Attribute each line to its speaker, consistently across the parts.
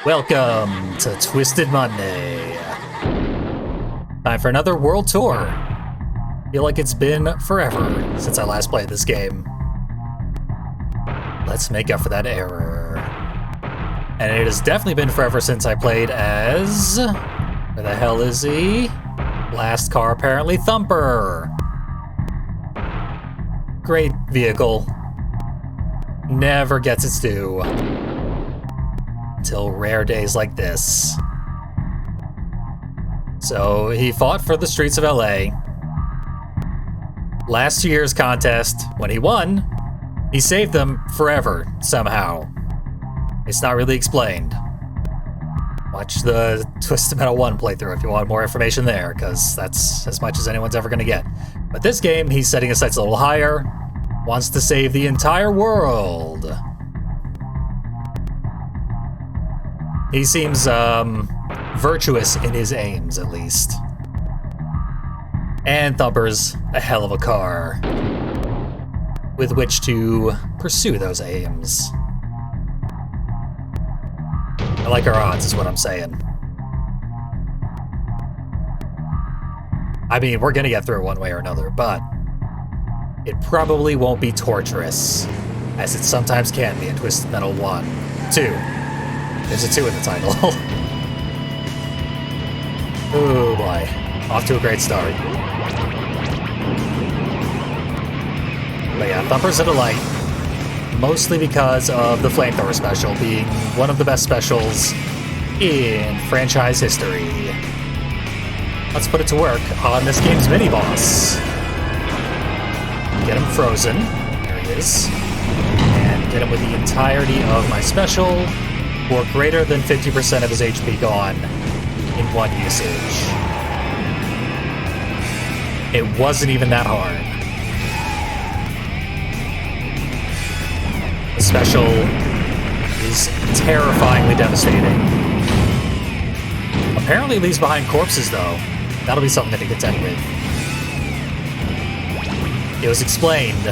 Speaker 1: Welcome to Twisted Monday. Time for another world tour. Feel like it's been forever since I last played this game. Let's make up for that error. And it has definitely been forever since I played as... where the hell is he? Last car, apparently, Thumper. Great vehicle. Never gets its due. Until rare days like this. So he fought for the streets of LA. Last year's contest, when he won, he saved them forever, somehow. It's not really explained. Watch the Twisted Metal 1 playthrough if you want more information there, because that's as much as anyone's ever going to get. But this game, he's setting his sights a little higher, wants to save the entire world. He seems, virtuous in his aims, at least. And Thumper's a hell of a car with which to pursue those aims. I like our odds, is what I'm saying. I mean, we're gonna get through it one way or another, but it probably won't be torturous, as it sometimes can be in Twisted Metal 1. 2. There's a 2 in the title. Oh boy. Off to a great start. But yeah, Thumper's a delight. Mostly because of the Flamethrower special being one of the best specials in franchise history. Let's put it to work on this game's mini-boss. Get him frozen. There he is. And get him with the entirety of my special, or greater than 50% of his HP gone in one usage. It wasn't even that hard. The special is terrifyingly devastating. Apparently leaves behind corpses, though. That'll be something to contend with. It was explained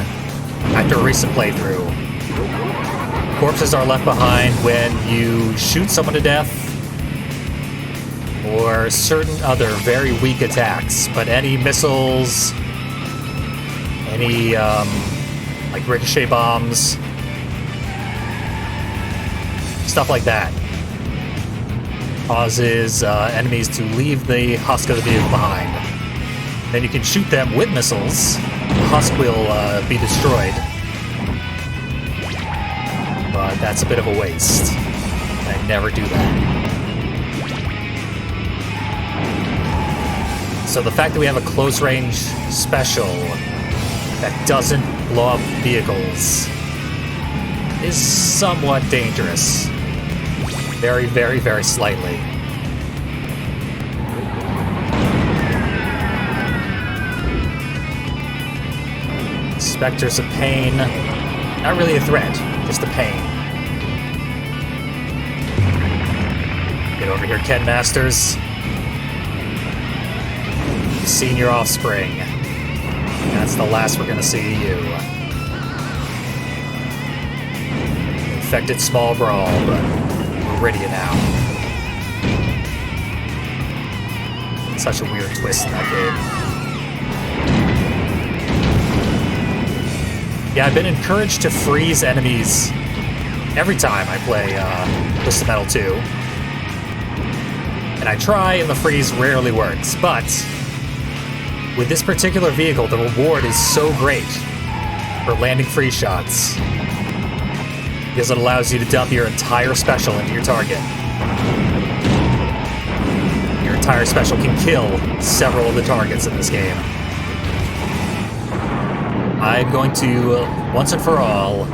Speaker 1: after a recent playthrough. Corpses are left behind when you shoot someone to death or certain other very weak attacks, but any missiles, any like ricochet bombs, stuff like that, causes enemies to leave the husk of the vehicle behind. Then you can shoot them with missiles. The husk will be destroyed. But that's a bit of a waste. I never do that. So the fact that we have a close-range special that doesn't blow up vehicles is somewhat dangerous. Very, very, very slightly. Specters of Pain. Not really a threat, just a pain. Get over here, Ken Masters. You've seen your offspring. That's the last we're gonna see of you. Infected small brawl, but we're ready now. Such a weird twist in that game. Yeah, I've been encouraged to freeze enemies every time I play Twisted Metal 2. And I try, and the freeze rarely works, but with this particular vehicle, the reward is so great for landing free shots, because it allows you to dump your entire special into your target. Your entire special can kill several of the targets in this game. I'm going to, once and for all,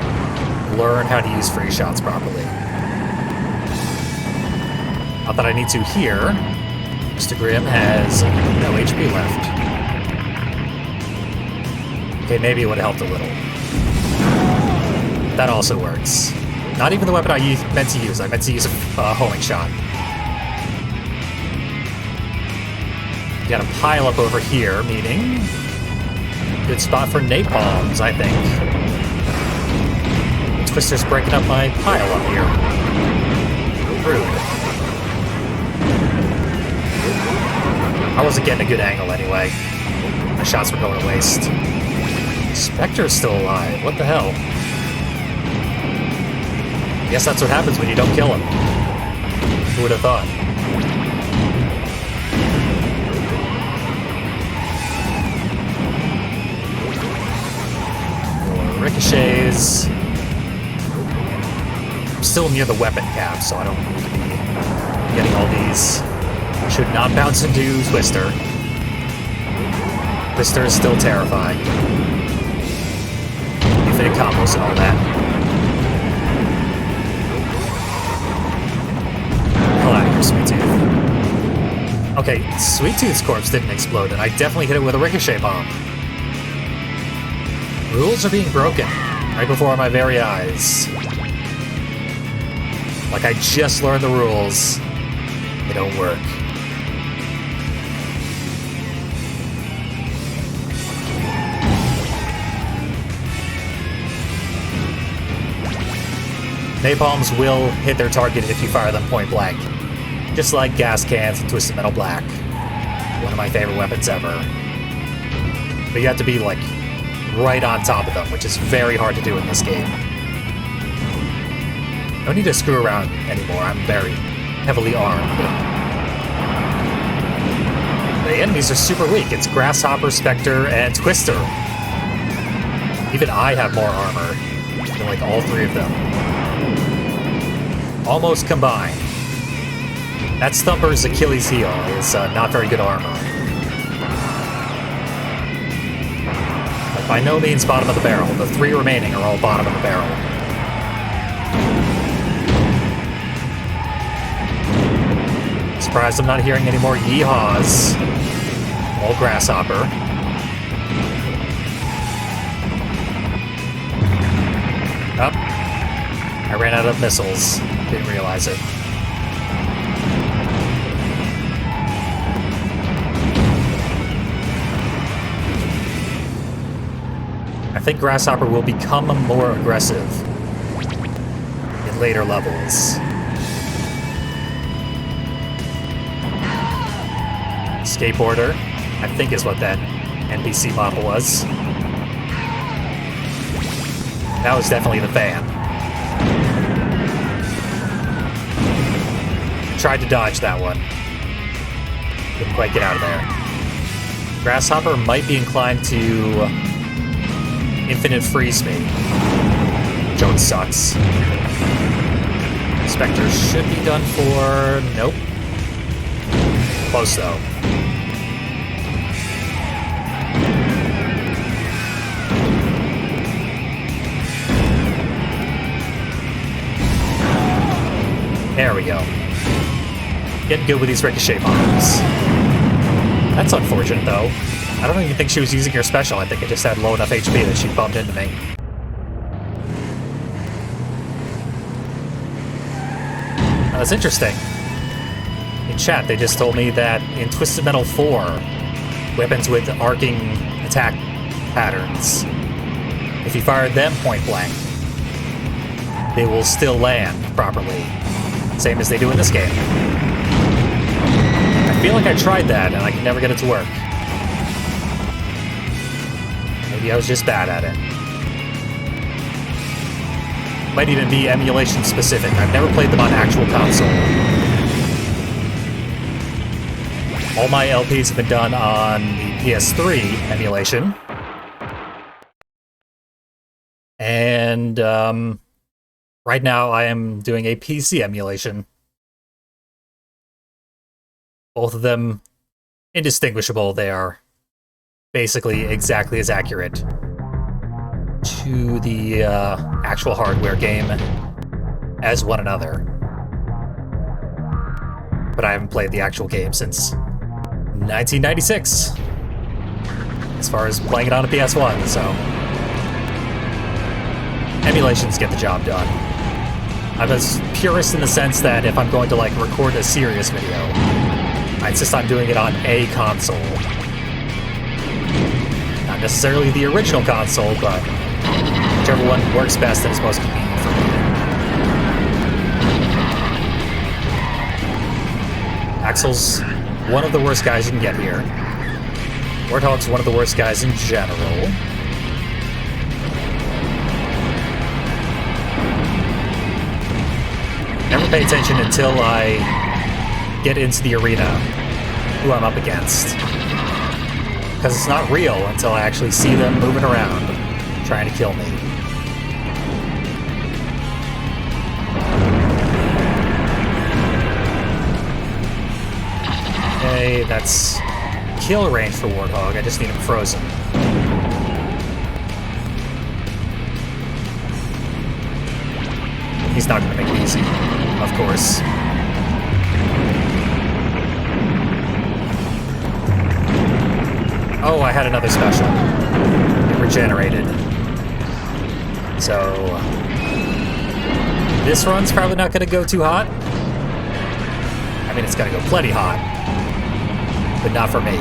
Speaker 1: learn how to use free shots properly. Not that I need to here. Mr. Grimm has no HP left. Okay, maybe it would have helped a little. That also works. Not even the weapon I meant to use. I meant to use a homing shot. You got a pile up over here, meaning good spot for napalms, I think. Twister's breaking up my pile up here. Rude. I wasn't getting a good angle anyway. My shots were going to waste. Spectre's still alive. What the hell? I guess that's what happens when you don't kill him. Who would have thought? More ricochets. I'm still near the weapon cap, so I don't need to be getting all these. Should not bounce into Twister. Twister is still terrifying. Infinite combos and all that. Hell out of here, Sweet Tooth. Okay, Sweet Tooth's corpse didn't explode, and I definitely hit it with a ricochet bomb. Rules are being broken right before my very eyes. Like I just learned the rules. They don't work. Napalms will hit their target if you fire them point blank. Just like gas cans and Twisted Metal Black. One of my favorite weapons ever. But you have to be, like, right on top of them, which is very hard to do in this game. No need to screw around anymore. I'm very heavily armed. The enemies are super weak. It's Grasshopper, Spectre, and Twister. Even I have more armor than, like, all three of them. Almost combined. That's Thumper's Achilles heel, is not very good armor. But by no means bottom of the barrel. The three remaining are all bottom of the barrel. Surprised I'm not hearing any more yeehaws. All Grasshopper. Up. I ran out of missiles. Didn't realize it. I think Grasshopper will become more aggressive in later levels. Skateboarder, I think is what that NPC model was. That was definitely the fan. Tried to dodge that one. Couldn't quite get out of there. Grasshopper might be inclined to infinite freeze me. Jones sucks. Spectre should be done for... Nope. Close though. There we go. Getting good with these ricochet bombs. That's unfortunate, though. I don't even think she was using her special. I think it just had low enough HP that she bumped into me. That's interesting. In chat, they just told me that in Twisted Metal 4, weapons with arcing attack patterns, if you fire them point blank, they will still land properly. Same as they do in this game. I feel like I tried that and I could never get it to work. Maybe I was just bad at it. Might even be emulation specific. I've never played them on actual console. All my LPs have been done on the PS3 emulation. And right now I am doing a PC emulation. Both of them indistinguishable. They are basically exactly as accurate to the actual hardware game as one another. But I haven't played the actual game since 1996, as far as playing it on a PS1, so emulations get the job done. I'm a purist in the sense that if I'm going to like record a serious video, I insist on doing it on a console. Not necessarily the original console, but whichever one works best and is most convenient for me. Axel's one of the worst guys you can get here. Warthog's one of the worst guys in general. Never pay attention until I get into the arena who I'm up against. Because it's not real until I actually see them moving around, trying to kill me. Okay, that's kill range for Warthog. I just need him frozen. He's not going to make it easy, of course. Oh, I had another special. It regenerated. So this run's probably not going to go too hot. I mean, it's going to go plenty hot, but not for me.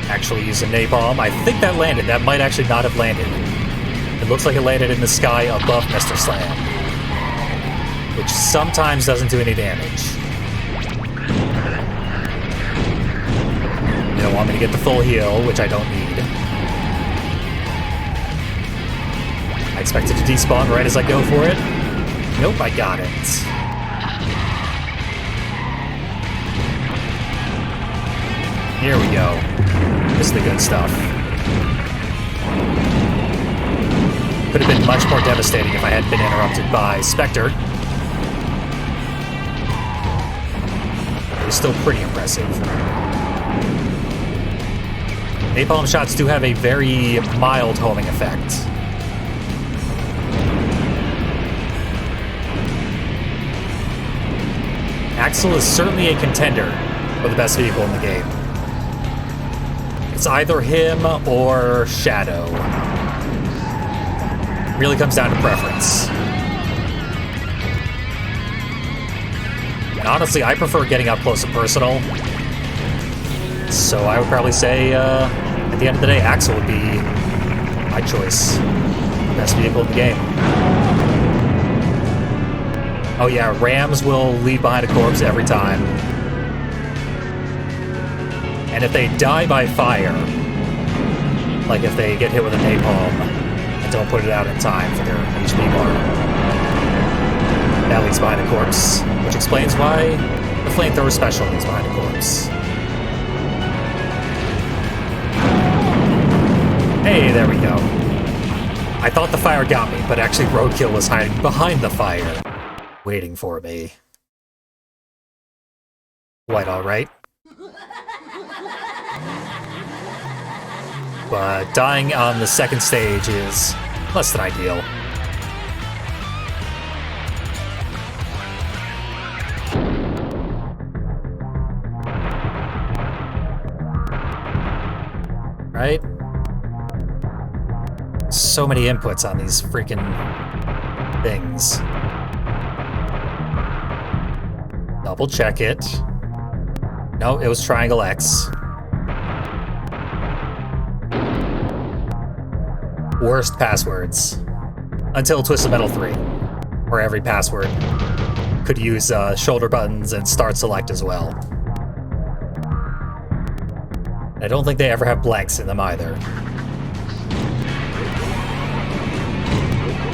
Speaker 1: Actually use a napalm. I think that landed. That might actually not have landed. It looks like it landed in the sky above Mr. Slam, which sometimes doesn't do any damage. You don't want me to get the full heal, which I don't need. I expect it to despawn right as I go for it. Nope, I got it. Here we go. This is the good stuff. Could have been much more devastating if I hadn't been interrupted by Spectre. It was still pretty impressive. Napalm shots do have a very mild homing effect. Axel is certainly a contender for the best vehicle in the game. It's either him or Shadow. Really comes down to preference. And honestly, I prefer getting up close and personal. So I would probably say, at the end of the day, Axel would be my choice. Best vehicle in the game. Oh yeah, Rams will leave behind a corpse every time. And if they die by fire, like if they get hit with a napalm and don't put it out in time for their HP bar, that leaves behind a corpse, which explains why the flamethrower special leaves behind a corpse. Hey, there we go. I thought the fire got me, but actually Roadkill was hiding behind the fire, waiting for me. Quite alright. But dying on the second stage is less than ideal. Right? So many inputs on these freaking things. Double check it. No, it was triangle X. Worst passwords. Until Twisted Metal 3, where every password could use shoulder buttons and start select as well. I don't think they ever have blanks in them either.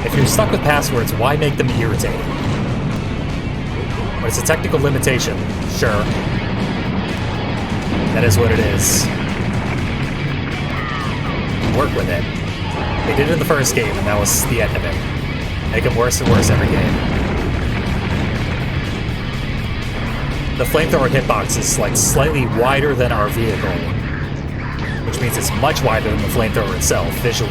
Speaker 1: If you're stuck with passwords, why make them irritating? When it's a technical limitation, sure. That is what it is. Work with it. They did it in the first game, and that was the end of it. Make it worse and worse every game. The flamethrower hitbox is like slightly wider than our vehicle, which means it's much wider than the flamethrower itself, visually.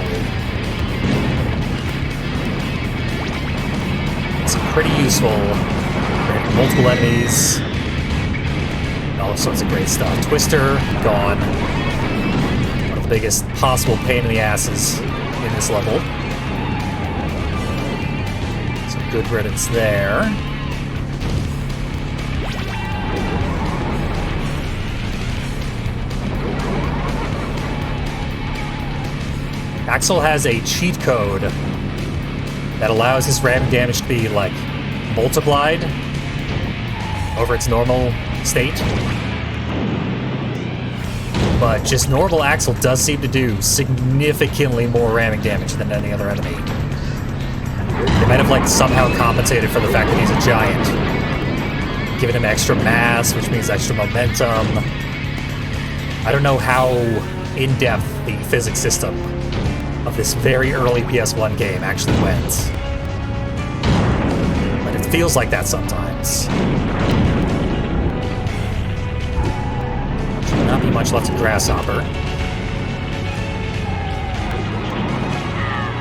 Speaker 1: It's pretty useful. Multiple enemies. All sorts of great stuff. Twister, gone. One of the biggest possible pain in the asses in this level. Some good riddance there. Axel has a cheat code that allows his ramming damage to be, like, multiplied over its normal state. But just normal Axel does seem to do significantly more ramming damage than any other enemy. They might have, like, somehow compensated for the fact that he's a giant, giving him extra mass, which means extra momentum. I don't know how in-depth the physics system of this very early PS1 game actually went, but it feels like that sometimes. Should not be much left of Grasshopper.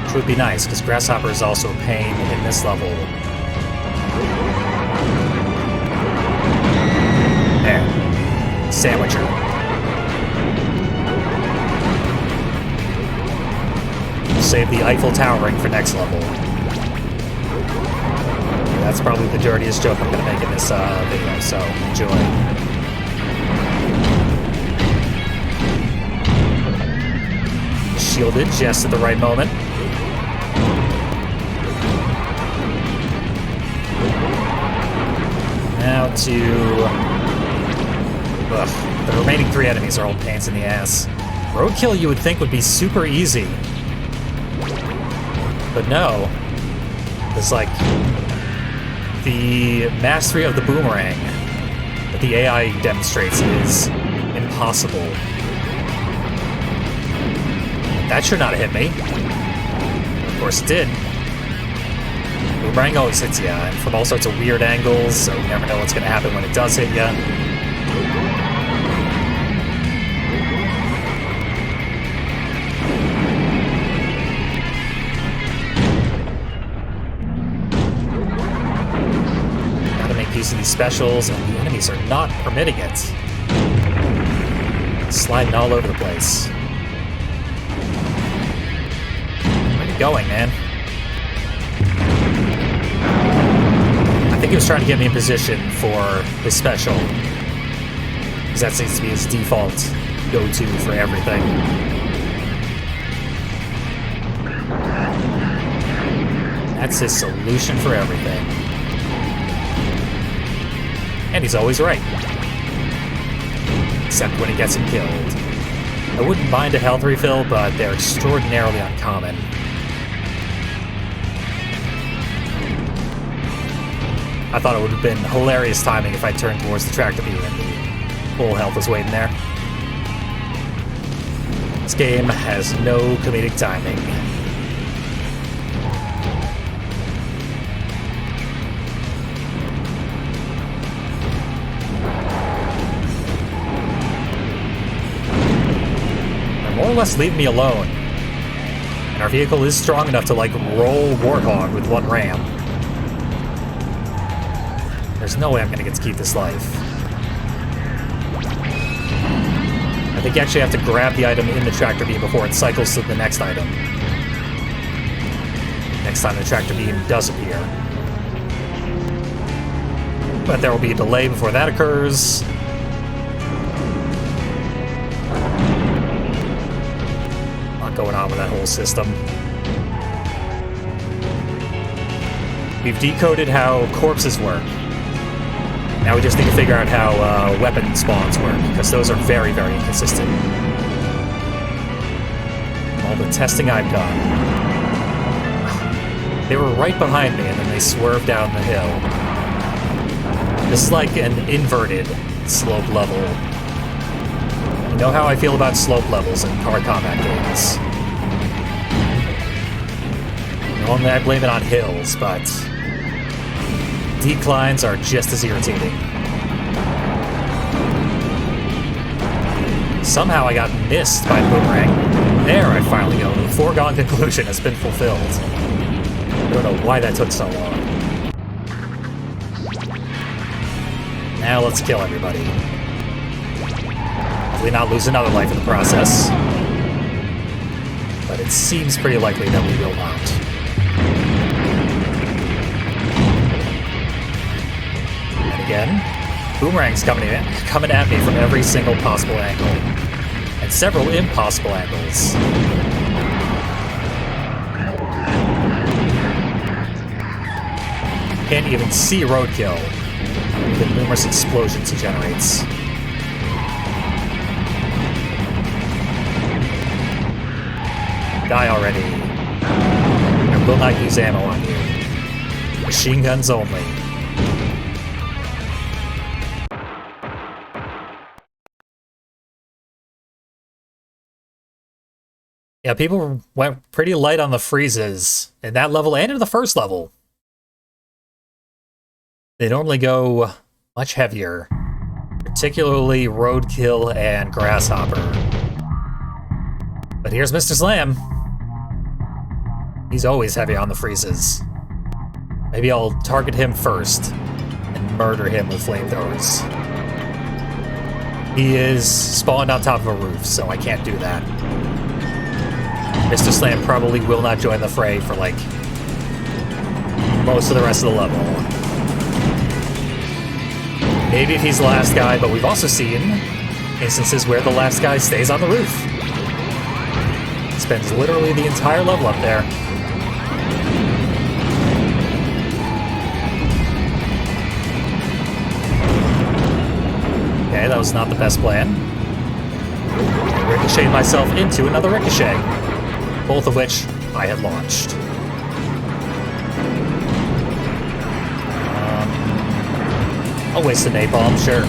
Speaker 1: Which would be nice, because Grasshopper is also a pain in this level. There. Sandwicher. Save the Eiffel Tower ring for next level. That's probably the dirtiest joke I'm going to make in this video, so enjoy. Shielded just at the right moment. Now to... Ugh, the remaining 3 enemies are all pains in the ass. Roadkill you would think would be super easy. But no. It's like... the mastery of the boomerang that the AI demonstrates is impossible. That should not have hit me. Of course it did. Boomerang always hits you, and from all sorts of weird angles, so you never know what's going to happen when it does hit you. Gotta make use of these specials, and the enemies are not permitting it. Sliding all over the place. Where are you going, man? I think he was trying to get me in position for his special, because that seems to be his default go-to for everything. That's his solution for everything. And he's always right. Except when he gets him killed. I wouldn't mind a health refill, but they're extraordinarily uncommon. I thought it would have been hilarious timing if I turned towards the tractor beam and the full health was waiting there. This game has no comedic timing. They're more or less leaving me alone. And our vehicle is strong enough to, like, roll Warthog with one ram. There's no way I'm gonna get to keep this life. I think you actually have to grab the item in the tractor beam before it cycles to the next item. Next time the tractor beam does appear. But there will be a delay before that occurs. A lot going on with that whole system. We've decoded how corpses work. Now we just need to figure out how weapon spawns work, because those are very, very inconsistent. All the testing I've done. They were right behind me, and then they swerved down the hill. This is like an inverted slope level. You know how I feel about slope levels in car combat games. Normally I blame it on hills, but... declines are just as irritating. Somehow I got missed by the boomerang. There I finally go. The foregone conclusion has been fulfilled. I don't know why that took so long. Now let's kill everybody. Hopefully not lose another life in the process. But it seems pretty likely that we will not. Again, boomerangs coming at me from every single possible angle, and several impossible angles. Can't even see Roadkill. The numerous explosions he generates. Die already. I will not use ammo on you. Machine guns only. Yeah, people went pretty light on the freezes in that level and in the first level. They normally go much heavier, particularly Roadkill and Grasshopper. But here's Mr. Slam. He's always heavy on the freezes. Maybe I'll target him first and murder him with flamethrowers. He is spawned on top of a roof, so I can't do that. Mr. Slam probably will not join the fray for, like, most of the rest of the level. Maybe if he's the last guy, but we've also seen instances where the last guy stays on the roof. Spends literally the entire level up there. Okay, that was not the best plan. I ricocheted myself into another ricochet, both of which I had launched. I'll waste a napalm, sure.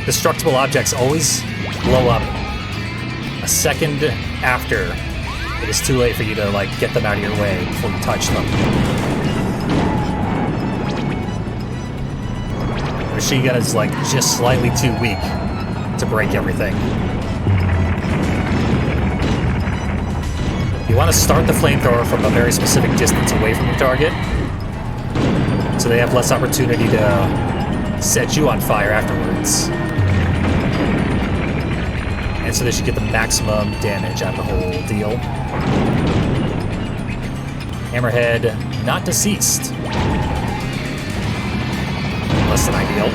Speaker 1: Destructible objects always blow up a second after it is too late for you to, like, get them out of your way before you touch them. The machine gun is, like, just slightly too weak to break everything. You want to start the flamethrower from a very specific distance away from the target, so they have less opportunity to set you on fire afterwards. And so they should get the maximum damage out of the whole deal. Hammerhead, not deceased. Less than ideal.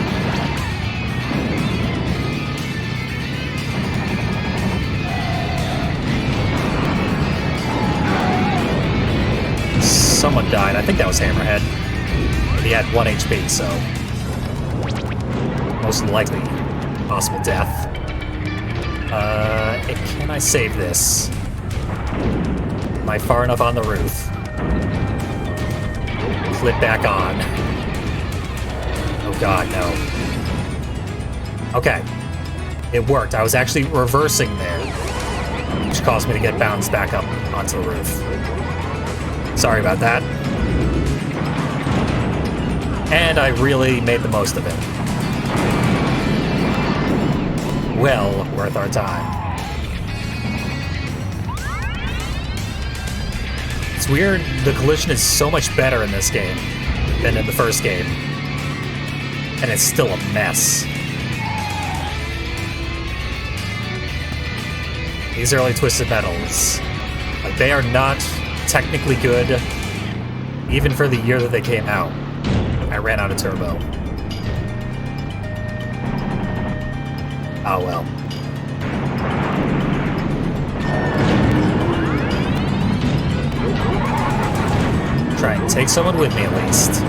Speaker 1: Someone died. I think that was Hammerhead. And he had 1 HP, so most likely possible death. Can I save this? Am I far enough on the roof? Clip back on. Oh god, no. Okay. It worked. I was actually reversing there, which caused me to get bounced back up onto the roof. Sorry about that. And I really made the most of it. Well worth our time. It's weird, the collision is so much better in this game than in the first game. And it's still a mess. These early Twisted Metals, like, they are not technically good, even for the year that they came out. I ran out of turbo. Oh well. Try and take someone with me at least.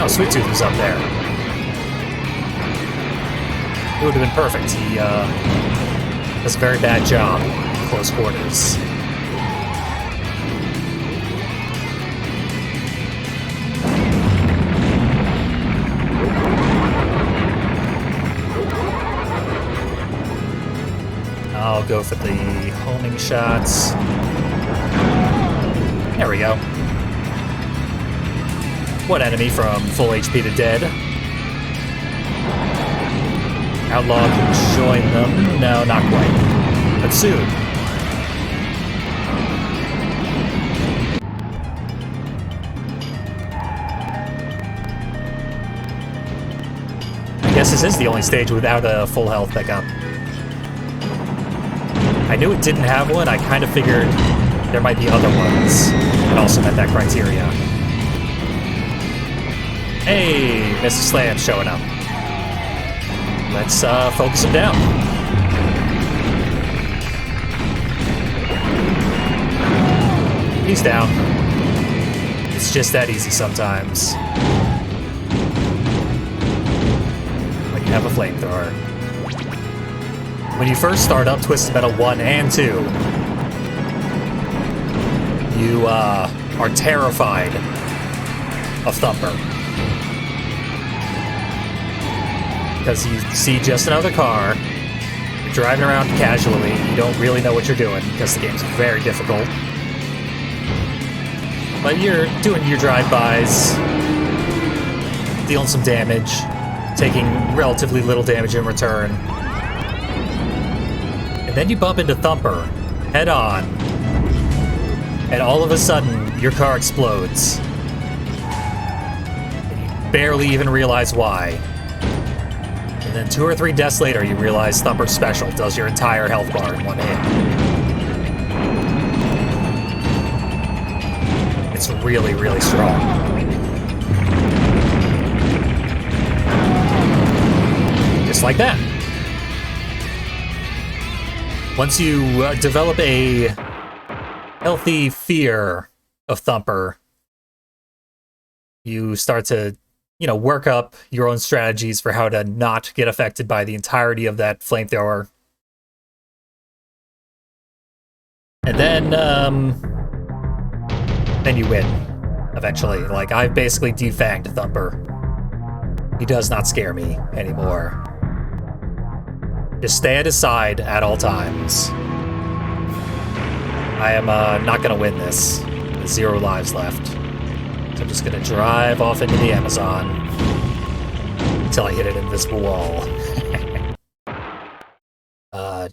Speaker 1: Oh, Sweet Tooth was up there. It would have been perfect. He does a very bad job in close quarters. I'll go for the homing shots. There we go. One enemy from full HP to dead. Outlaw can join them. No, not quite. But soon. I guess this is the only stage without a full health pickup. I knew it didn't have one. I kind of figured there might be other ones that also met that criteria. Hey, Mr. Slam showing up. Let's focus him down. He's down. It's just that easy sometimes. When you have a flamethrower. When you first start up Twisted Metal 1 and 2, you are terrified of Thumper. Because you see just another car, you're driving around casually, you don't really know what you're doing because the game's very difficult. But you're doing your drive-bys, dealing some damage, taking relatively little damage in return. And then you bump into Thumper, head on, and all of a sudden, your car explodes. And you barely even realize why. And then 2 or 3 deaths later, you realize Thumper's special does your entire health bar in one hit. It's really, really strong. Just like that. Once you develop a healthy fear of Thumper, you start to, work up your own strategies for how to not get affected by the entirety of that flamethrower. And then you win, eventually. Like, I've basically defanged Thumper. He does not scare me anymore. Just stay at his side at all times. I am not gonna win this. With 0 lives left. So I'm just gonna drive off into the Amazon until I hit an invisible wall.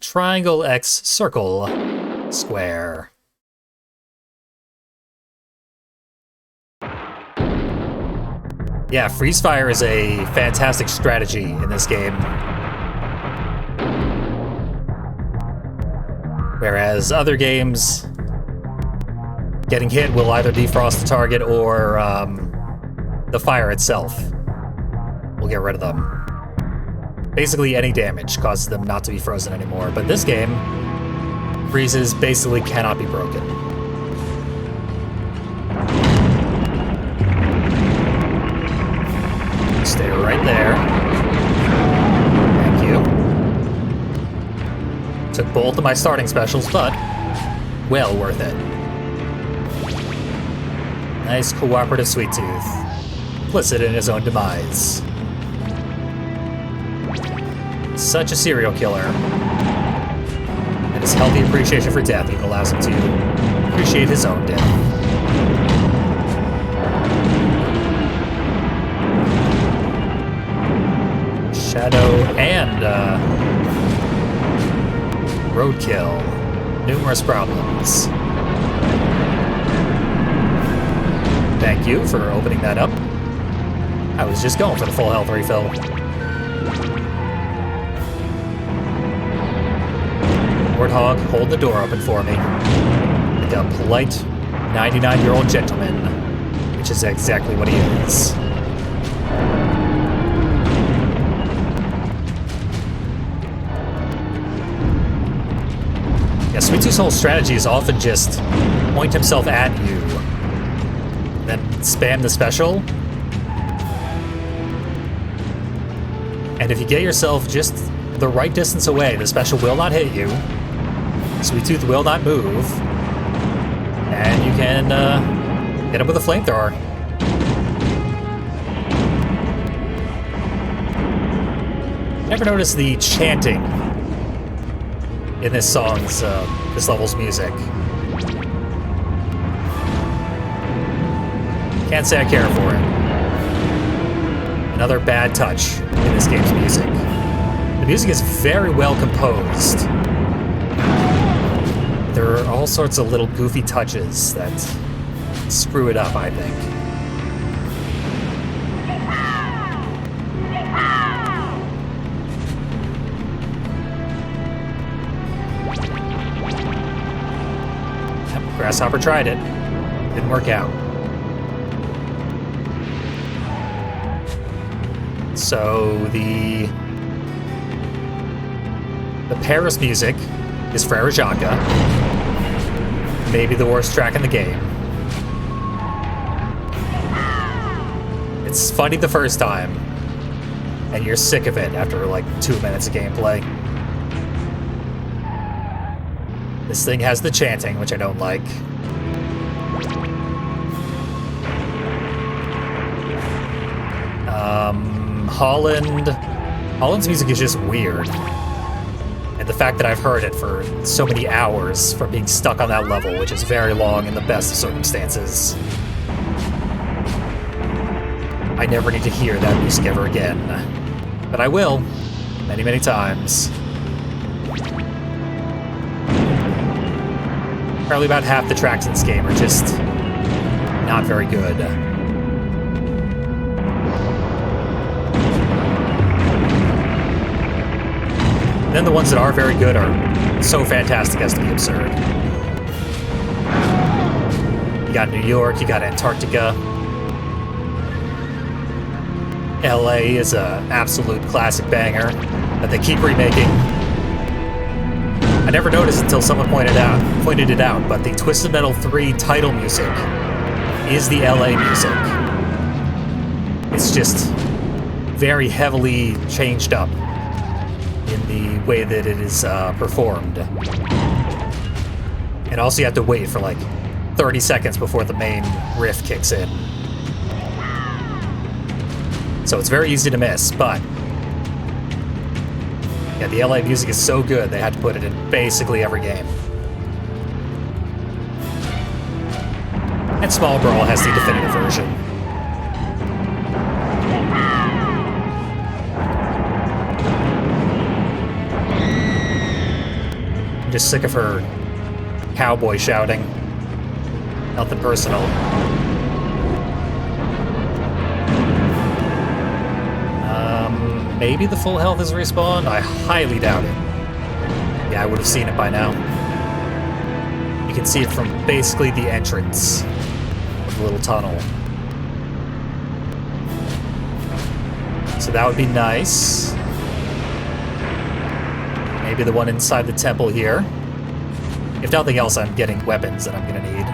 Speaker 1: Triangle X circle square. Yeah, freeze fire is a fantastic strategy in this game. Whereas other games, getting hit will either defrost the target or the fire itself will get rid of them. Basically any damage causes them not to be frozen anymore, but this game, freezes basically cannot be broken. Stay right there. Thank you. Took both of my starting specials, but well worth it. Nice cooperative Sweet Tooth. Implicit in his own demise. Such a serial killer. And his healthy appreciation for death even allows him to appreciate his own death. Shadow and roadkill. Numerous problems. Thank you for opening that up. I was just going for the full health refill. Warthog, hold the door open for me. Like a polite 99-year-old gentleman, which is exactly what he is. Yeah, Sweet Tooth's whole strategy is often just point himself at you, then spam the special. And if you get yourself just the right distance away, the special will not hit you. Sweet Tooth will not move. And you can hit him with a flamethrower. Never noticed the chanting in this song's, this level's music. Can't say I care for it. Another bad touch in this game's music. The music is very well composed. There are all sorts of little goofy touches that screw it up, I think. Grasshopper tried it. Didn't work out. So the Paris music is Frere Jacques. maybe the worst track in the game. It's funny the first time, and you're sick of it after like 2 minutes of gameplay. This thing has the chanting, which I don't like. Holland's music is just weird. And the fact that I've heard it for so many hours from being stuck on that level, which is very long in the best of circumstances. I never need to hear that music ever again. But I will, many, many times. Probably about half the tracks in this game are just not very good. Then the ones that are very good are so fantastic as to be absurd. You got New York, you got Antarctica. LA is an absolute classic banger that they keep remaking. I never noticed until someone pointed it out, but the Twisted Metal 3 title music is the LA music. It's just very heavily changed up in the way that it is performed. And also you have to wait for like 30 seconds before the main riff kicks in. So it's very easy to miss, but yeah, the LA music is so good they had to put it in basically every game. And Small Brawl has the definitive version. I'm just sick of her cowboy shouting. Nothing personal. Maybe the full health is respawn? I highly doubt it. Yeah, I would have seen it by now. You can see it from basically the entrance of the little tunnel. So that would be nice. Maybe the one inside the temple here. If nothing else, I'm getting weapons that I'm gonna need.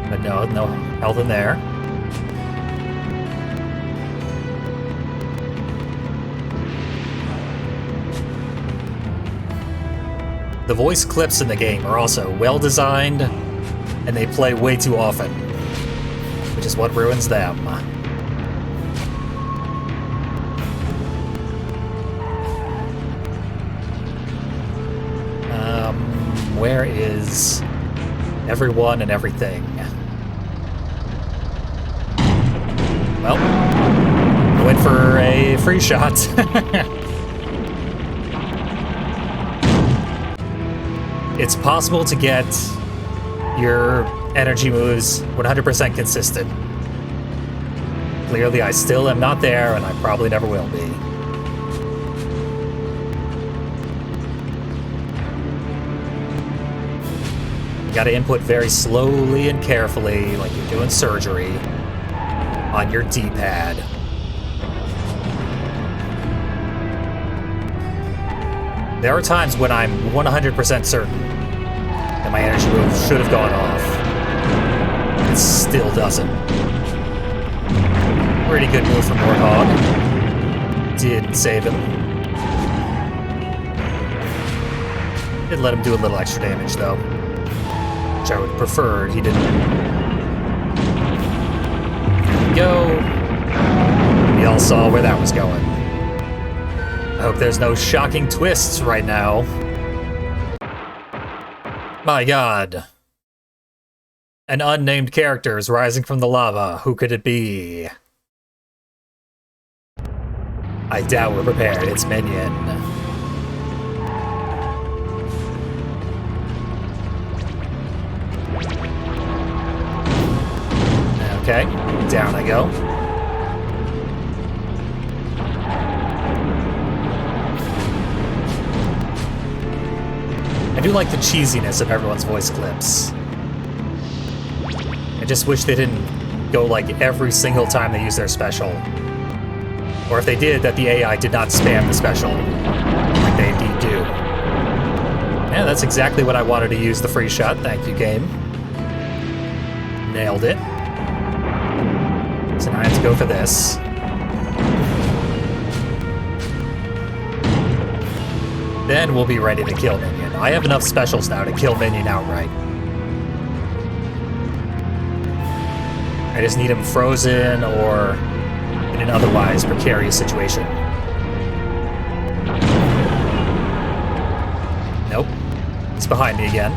Speaker 1: But no health in there. The voice clips in the game are also well designed, and they play way too often, which is what ruins them. Where is everyone and everything? Well, I went for a free shot. It's possible to get your energy moves 100% consistent. Clearly, I still am not there, and I probably never will be. You gotta input very slowly and carefully, like you're doing surgery, on your D-pad. There are times when I'm 100% certain that my energy move should have gone off. It still doesn't. Pretty good move from Warthog. Didn't save him. Did let him do a little extra damage, though. Which I would prefer he didn't. There we go. We all saw where that was going. I hope there's no shocking twists right now. My god. An unnamed character is rising from the lava. Who could it be? I doubt we're prepared. It's Minion. Okay, down I go. I do like the cheesiness of everyone's voice clips. I just wish they didn't go like every single time they use their special. Or if they did, that the AI did not spam the special like they indeed do. Yeah, that's exactly what I wanted to use the free shot. Thank you, game. Nailed it. So now I have to go for this. Then we'll be ready to kill Minion. I have enough specials now to kill Minion outright. I just need him frozen or in an otherwise precarious situation. Nope. It's behind me again.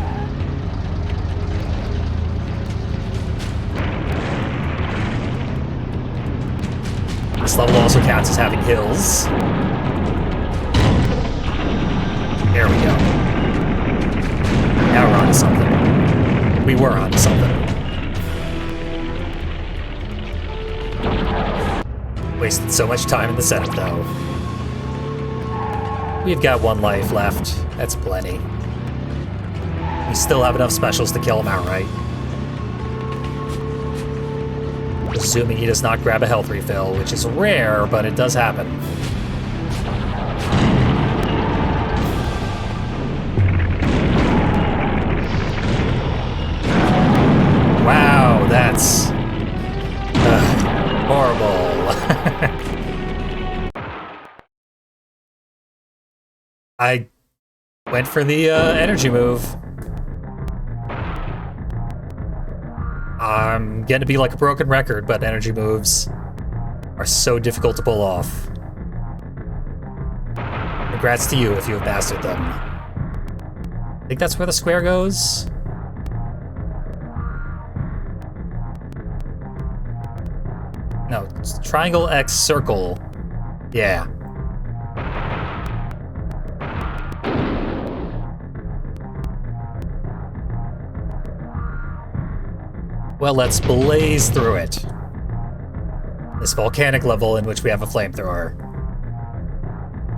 Speaker 1: This level also counts as having hills. There we go. Now we're onto something. We were onto something. Wasted so much time in the setup, though. We've got 1 life left. That's plenty. We still have enough specials to kill him outright. Assuming he does not grab a health refill, which is rare, but it does happen. Wow, that's horrible. I went for the energy move. I'm getting to be like a broken record, but energy moves are so difficult to pull off. Congrats to you if you have mastered them. I think that's where the square goes. No, it's triangle, X, circle. Yeah. Well, let's blaze through it. This volcanic level in which we have a flamethrower.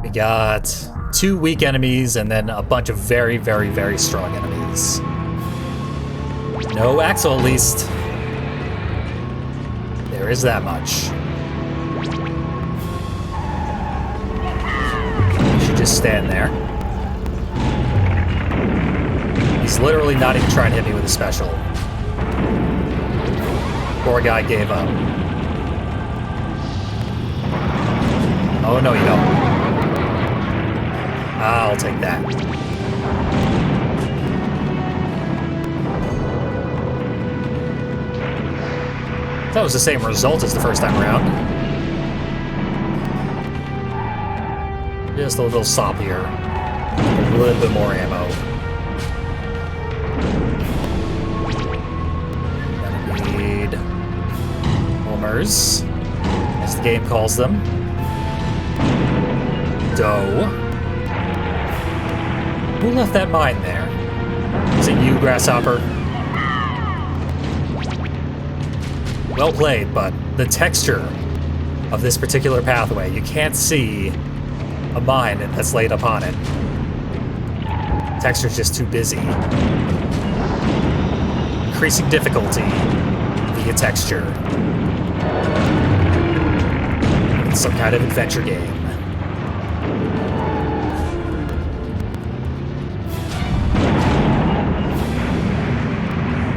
Speaker 1: We got 2 weak enemies and then a bunch of very, very, very strong enemies. No Axel, at least. There is that much. You should just stand there. He's literally not even trying to hit me with a special. Poor guy gave up. Oh, no, you don't. I'll take that. That was the same result as the first time around. Just a little soppier. A little bit more ammo. Gonna need homers, as the game calls them. Dough. Who left that mine there? Is it you, Grasshopper? Well played, but the texture of this particular pathway, you can't see a mine that's laid upon it. The texture's just too busy. Increasing difficulty via texture. It's some kind of adventure game.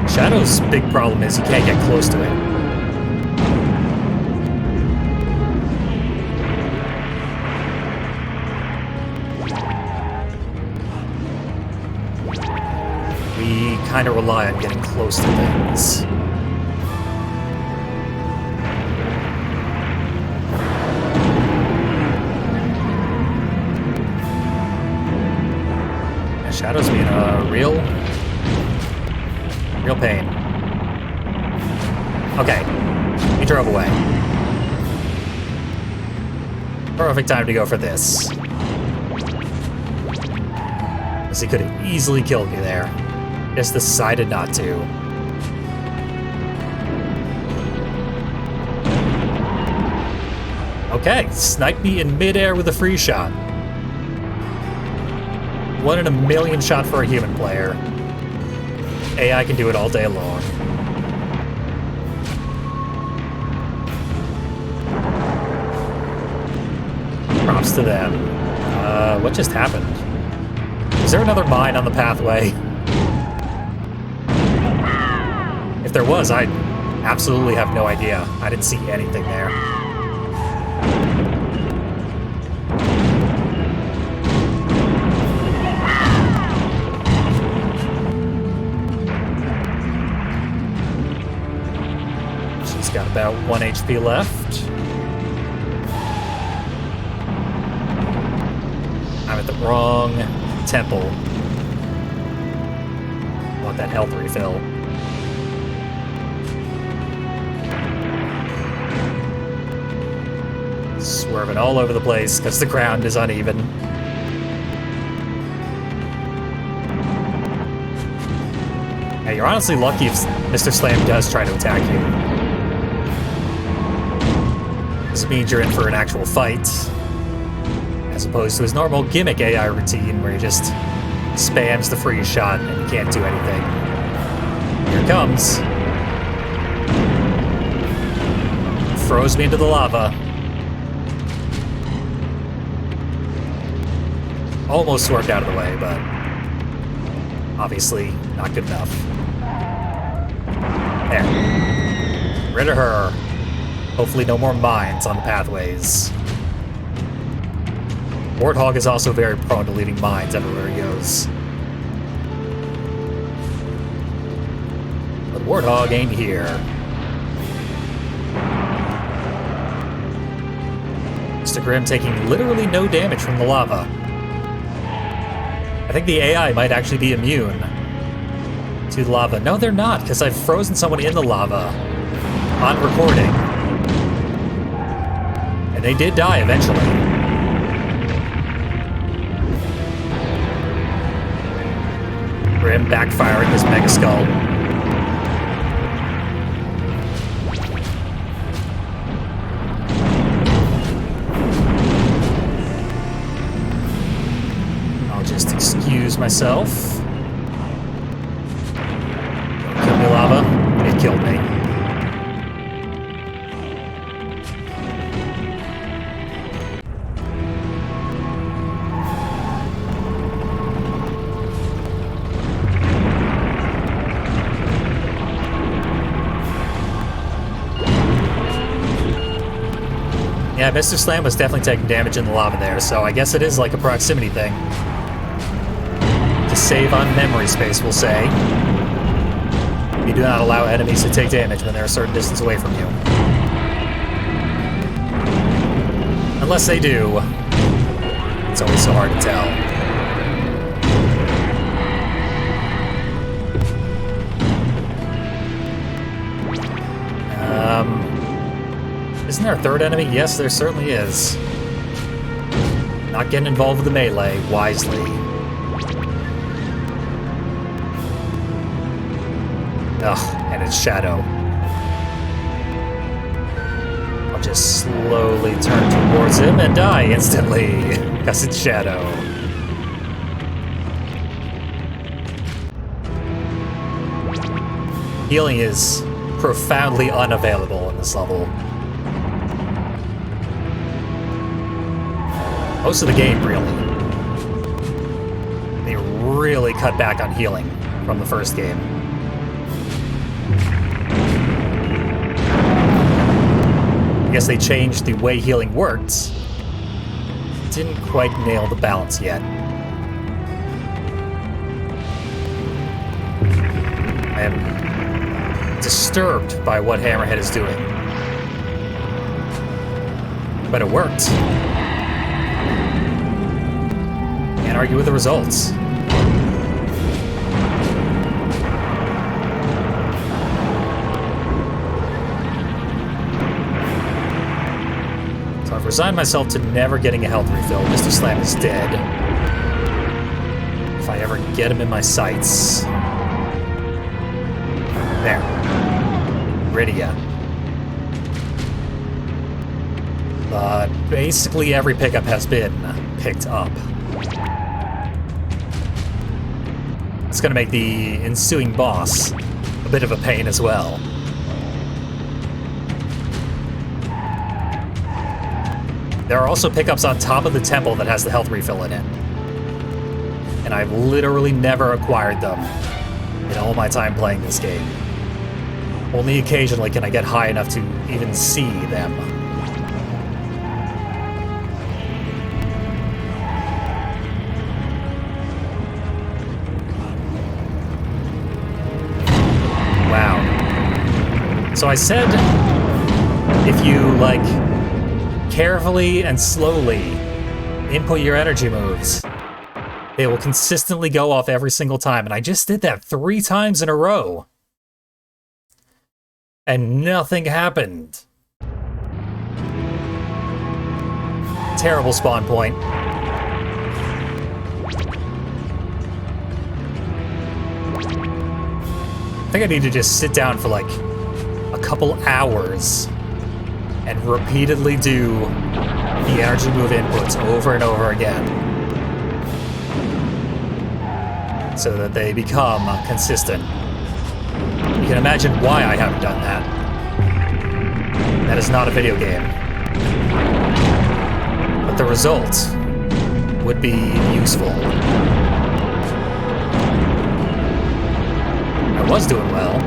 Speaker 1: Shadow's big problem is you can't get close to it. We kind of rely on getting close to things. Yeah, Shadow's being a real pain. Okay, he drove away. Perfect time to go for this. Because he could have easily killed me there. Just decided not to. Okay, sniped me in midair with a free shot. 1 in a million shot for a human player. AI can do it all day long. Props to them. What just happened? Was there another mine on the pathway? If there was, I absolutely have no idea. I didn't see anything there. She's got about 1 HP left. I'm at the wrong temple. I want that health refill. Swerving all over the place because the ground is uneven. Yeah, you're honestly lucky if Mr. Slam does try to attack you. This means you're in for an actual fight, as opposed to his normal gimmick AI routine where he just spams the freeze shot and you can't do anything. Here it comes. Throws me into the lava. Almost swerved out of the way, but obviously not good enough. There. Rid of her. Hopefully no more mines on the pathways. Warthog is also very prone to leaving mines everywhere he goes. But Warthog ain't here. Mr. Grimm taking literally no damage from the lava. I think the AI might actually be immune to the lava. No, they're not, because I've frozen someone in the lava on recording. And they did die eventually. Grim backfiring his Mega Skull. I'll just excuse myself. Don't kill me, lava. It killed me. Yeah, Mr. Slam was definitely taking damage in the lava there, so I guess it is like a proximity thing. To save on memory space, we'll say. You do not allow enemies to take damage when they're a certain distance away from you. Unless they do. It's always so hard to tell. Isn't there a third enemy? Yes, there certainly is. Not getting involved with the melee, wisely. Ugh, and it's Shadow. I'll just slowly turn towards him and die instantly, because it's Shadow. Healing is profoundly unavailable in this level. Most of the game, really. They really cut back on healing from the first game. I guess they changed the way healing worked. Didn't quite nail the balance yet. I am disturbed by what Hammerhead is doing. But it worked. Can't argue with the results. So I've resigned myself to never getting a health refill. Mr. Slam is dead. If I ever get him in my sights. There. Rydia. But basically every pickup has been picked up. It's going to make the ensuing boss a bit of a pain as well. There are also pickups on top of the temple that has the health refill in it. and I've literally never acquired them in all my time playing this game. Only occasionally can I get high enough to even see them. Wow. So I said, if you, like, carefully and slowly input your energy moves, they will consistently go off every single time, and I just did that 3 times in a row. And nothing happened. Terrible spawn point. I think I need to just sit down for like a couple hours and repeatedly do the energy move inputs over and over again, so that they become consistent. You can imagine why I haven't done that. That is not a video game. But the result would be useful. I was doing well.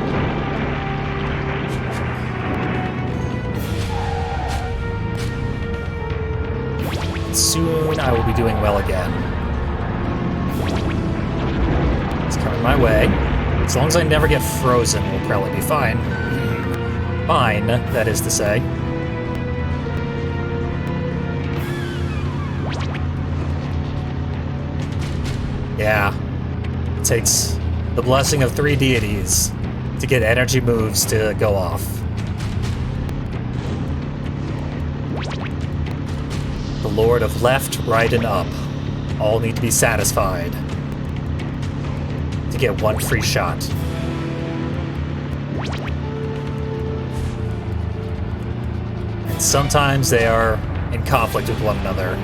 Speaker 1: Soon I will be doing well again. It's coming my way. As long as I never get frozen, we'll probably be fine. Fine, that is to say. Yeah. It takes the blessing of 3 deities to get energy moves to go off. The Lord of Left, Right, and Up all need to be satisfied to get 1 free shot. And sometimes they are in conflict with one another.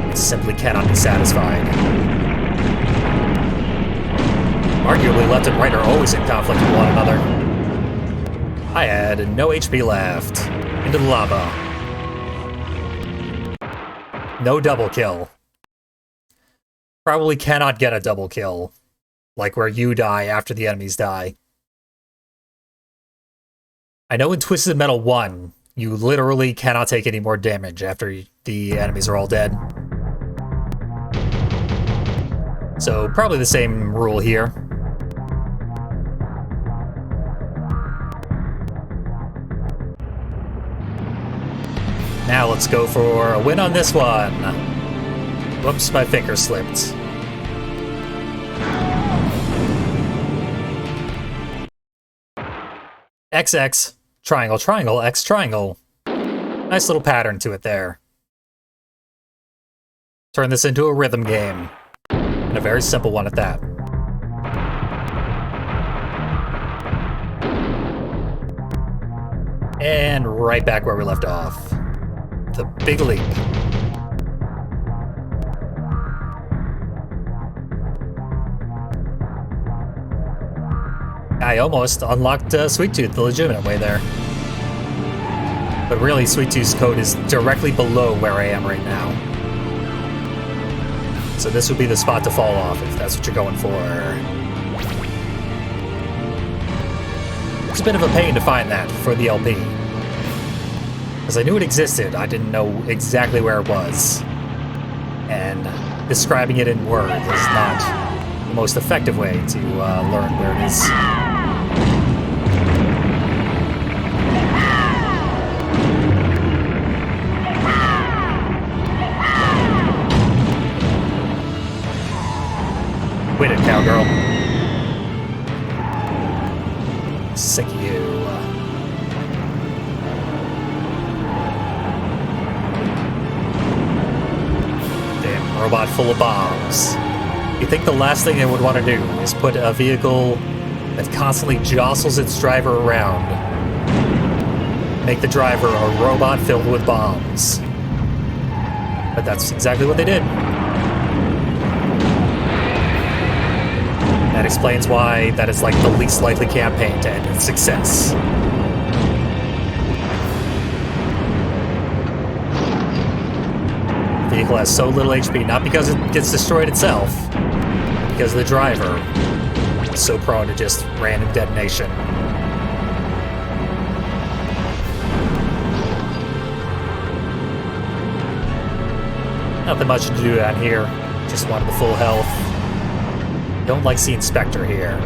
Speaker 1: It simply cannot be satisfied. Arguably, left and right are always in conflict with one another. I had no HP left. Into the lava. No double kill. Probably cannot get a double kill, like where you die after the enemies die. I know in Twisted Metal 1, you literally cannot take any more damage after the enemies are all dead. So probably the same rule here. Now let's go for a win on this one. Whoops, my finger slipped. XX, triangle, triangle, X, triangle. Nice little pattern to it there. Turn this into a rhythm game. And a very simple one at that. And right back where we left off. The big leap. I almost unlocked Sweet Tooth the legitimate way there. But really, Sweet Tooth's code is directly below where I am right now. So this would be the spot to fall off if that's what you're going for. It's a bit of a pain to find that for the LP. Because I knew it existed, I didn't know exactly where it was. And describing it in words is not the most effective way to learn where it is. Quit it, cowgirl. Sick of you. Robot full of bombs. You think the last thing they would want to do is put a vehicle that constantly jostles its driver around, make the driver a robot filled with bombs. But that's exactly what they did. That explains why that is like the least likely campaign to end in success. vehicle has so little HP, not because it gets destroyed itself, but because the driver is so prone to just random detonation. Nothing much to do down here. Just wanted the full health. Don't like seeing Spectre here.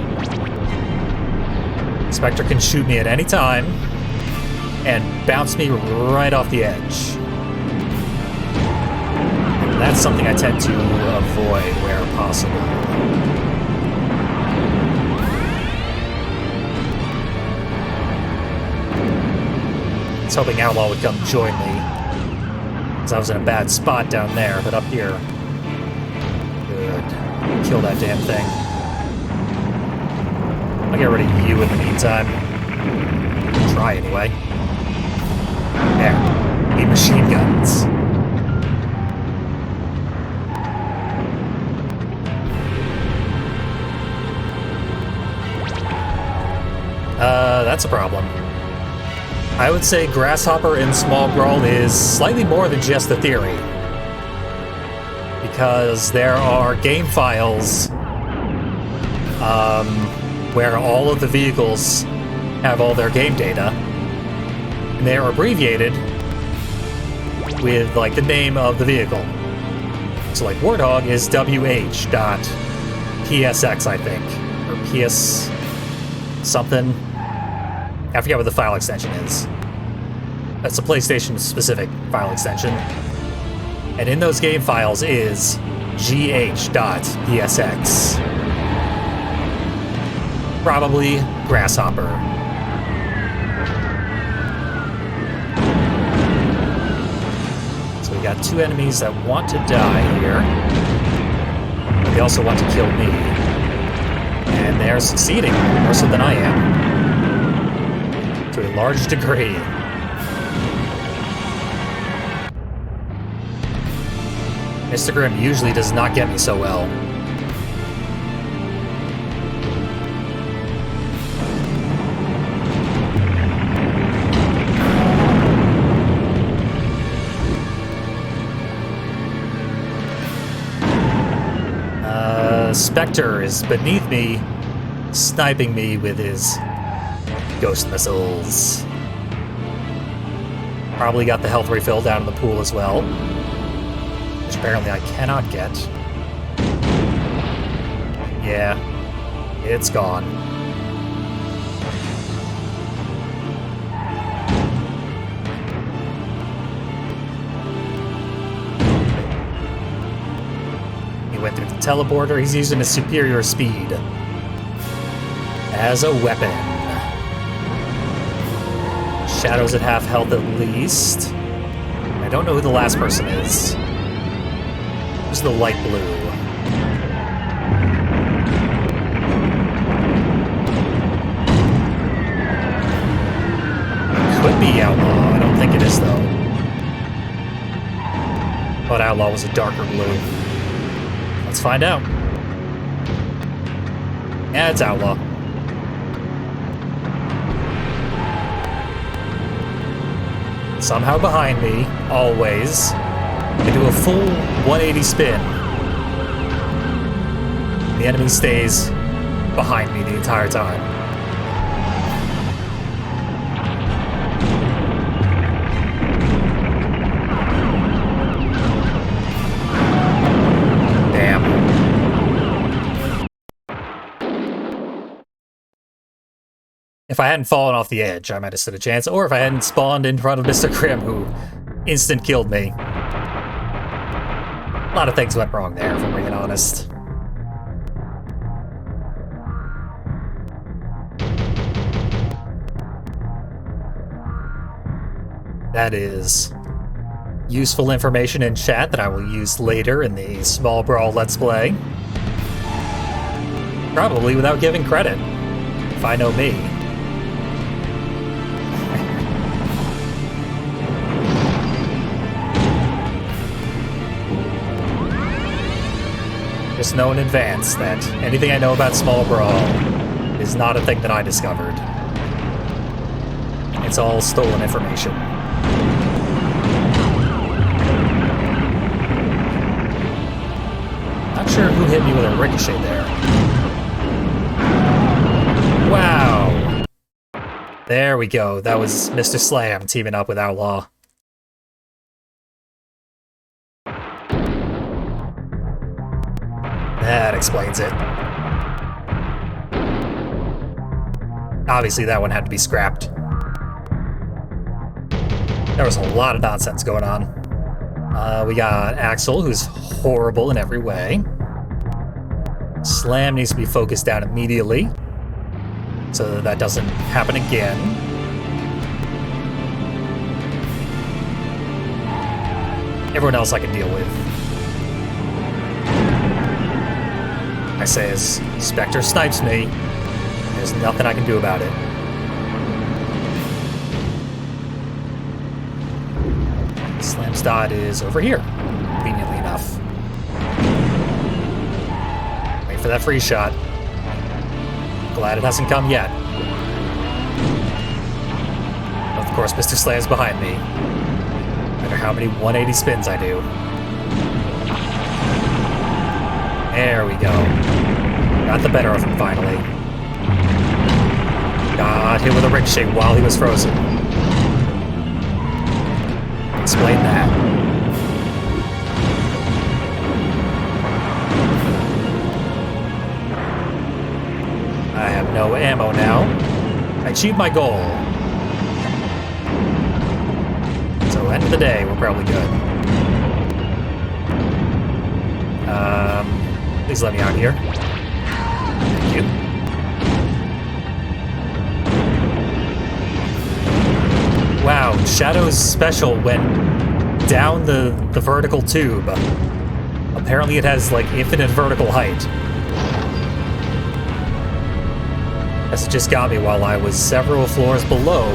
Speaker 1: Spectre can shoot me at any time and bounce me right off the edge. And that's something I tend to avoid where possible. I was hoping Outlaw would come join me, because I was in a bad spot down there, but up here. Good. Kill that damn thing. I'll get rid of you in the meantime. Try anyway. There. Need machine guns. That's a problem. I would say Grasshopper in Small Brawl is slightly more than just a theory. Because there are game files where all of the vehicles have all their game data, and they are abbreviated with like the name of the vehicle. So like Warthog is WH.PSX, I think, or PS something. I forget what the file extension is. That's a PlayStation specific file extension. And in those game files is GH.PSX. Probably Grasshopper. So we got two enemies that want to die here. But they also want to kill me. And they're succeeding, more so than I am. To a large degree. Mr. Grimm usually does not get me so well. Spectre is beneath me, sniping me with his ghost missiles. Probably got the health refill down in the pool as well, which apparently I cannot get. Yeah, it's gone. He went through the teleporter. He's using his superior speed as a weapon. Shadow's at half health at least. I don't know who the last person is. Who's the light blue? Could be Outlaw. I don't think it is, though. But Outlaw was a darker blue. Let's find out. Yeah, it's Outlaw. Somehow behind me, always. I do a full 180 spin. The enemy stays behind me the entire time. Damn. If I hadn't fallen off the edge, I might have stood a chance, or if I hadn't spawned in front of Mr. Grimm, who instant killed me. A lot of things went wrong there, if I'm being honest. That is useful information in chat that I will use later in the Small Brawl Let's Play. Probably without giving credit, if I know me. Just know in advance that anything I know about Small Brawl is not a thing that I discovered. It's all stolen information. Not sure who hit me with a ricochet there. Wow! There we go. That was Mr. Slam teaming up with Outlaw. That explains it. Obviously, that one had to be scrapped. There was a lot of nonsense going on. We got Axel, who's horrible in every way. Slam needs to be focused down immediately, so that that doesn't happen again. Everyone else I can deal with. I say as Spectre snipes me, there's nothing I can do about it. Slam's dot is over here, conveniently enough. Wait for that free shot. Glad it hasn't come yet. Of course, Mr. Slam's behind me. No matter how many 180 spins I do. There we go. Got the better of him finally. Got hit with a ricochet while he was frozen. Explain that. I have no ammo now. I achieved my goal. So end of the day, we're probably good. Please let me out here. Thank you. Wow, Shadow's special went down the vertical tube. Apparently it has, like, infinite vertical height. As it just got me while I was several floors below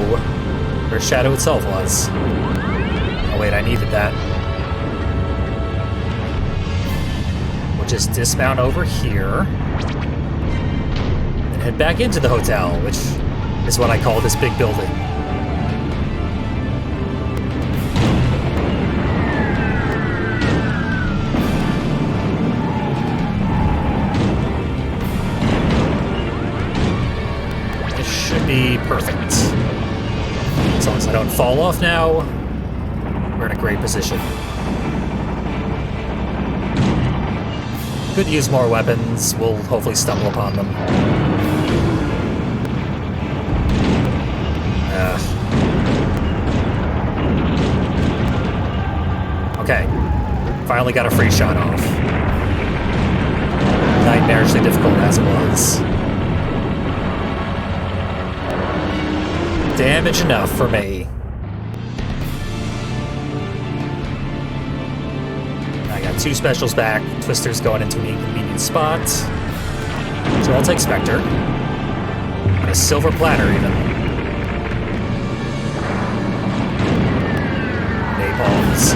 Speaker 1: where Shadow itself was. Oh wait, I needed that. We'll just dismount over here and head back into the hotel, which is what I call this big building. Be perfect. As long as I don't fall off now, we're in a great position. Could use more weapons. We'll hopefully stumble upon them. Okay. Finally got a free shot off. Nightmarishly difficult as it was. Damage enough for me. I got 2 specials back. Twister's going into an inconvenient spot. So I'll take Spectre. On a silver platter, even. Napalms.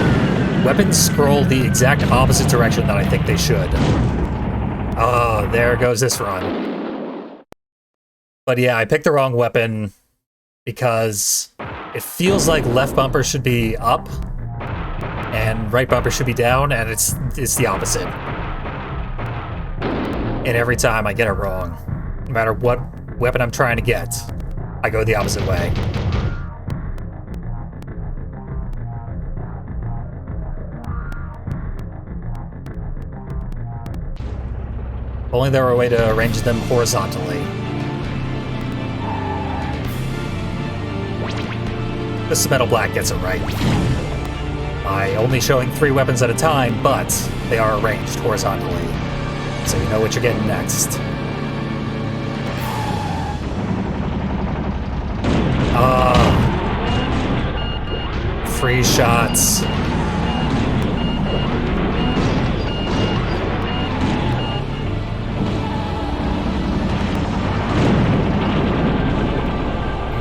Speaker 1: Weapons scroll the exact opposite direction that I think they should. Oh, there goes this run. But yeah, I picked the wrong weapon. Because it feels like left bumper should be up and right bumper should be down, and it's the opposite. And every time I get it wrong, no matter what weapon I'm trying to get, I go the opposite way. If only there were a way to arrange them horizontally. This Metal Black gets it right. By only showing 3 weapons at a time, but they are arranged horizontally. So you know what you're getting next. Free shots.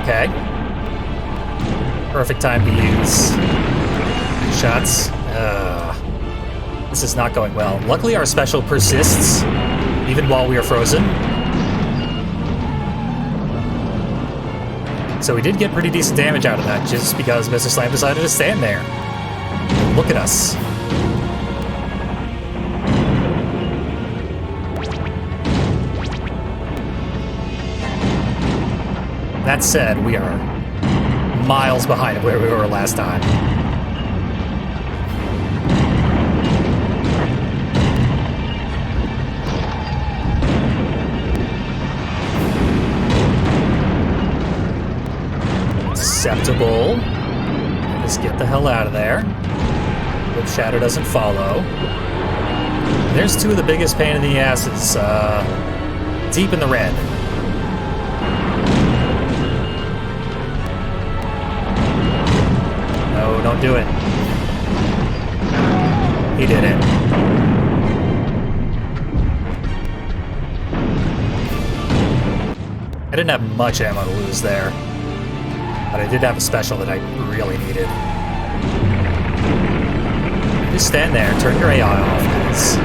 Speaker 1: Okay. Perfect time to use shots. This is not going well. Luckily, our special persists, even while we are frozen. So we did get pretty decent damage out of that, just because Mr. Slam decided to stand there. Look at us. That said, we are miles behind where we were last time. Acceptable. Just get the hell out of there. Hope Shadow doesn't follow. There's two of the biggest pain in the asses, deep in the red. No, don't do it. He did it. I didn't have much ammo to lose there, but I did have a special that I really needed. Just stand there, turn your AI off, please.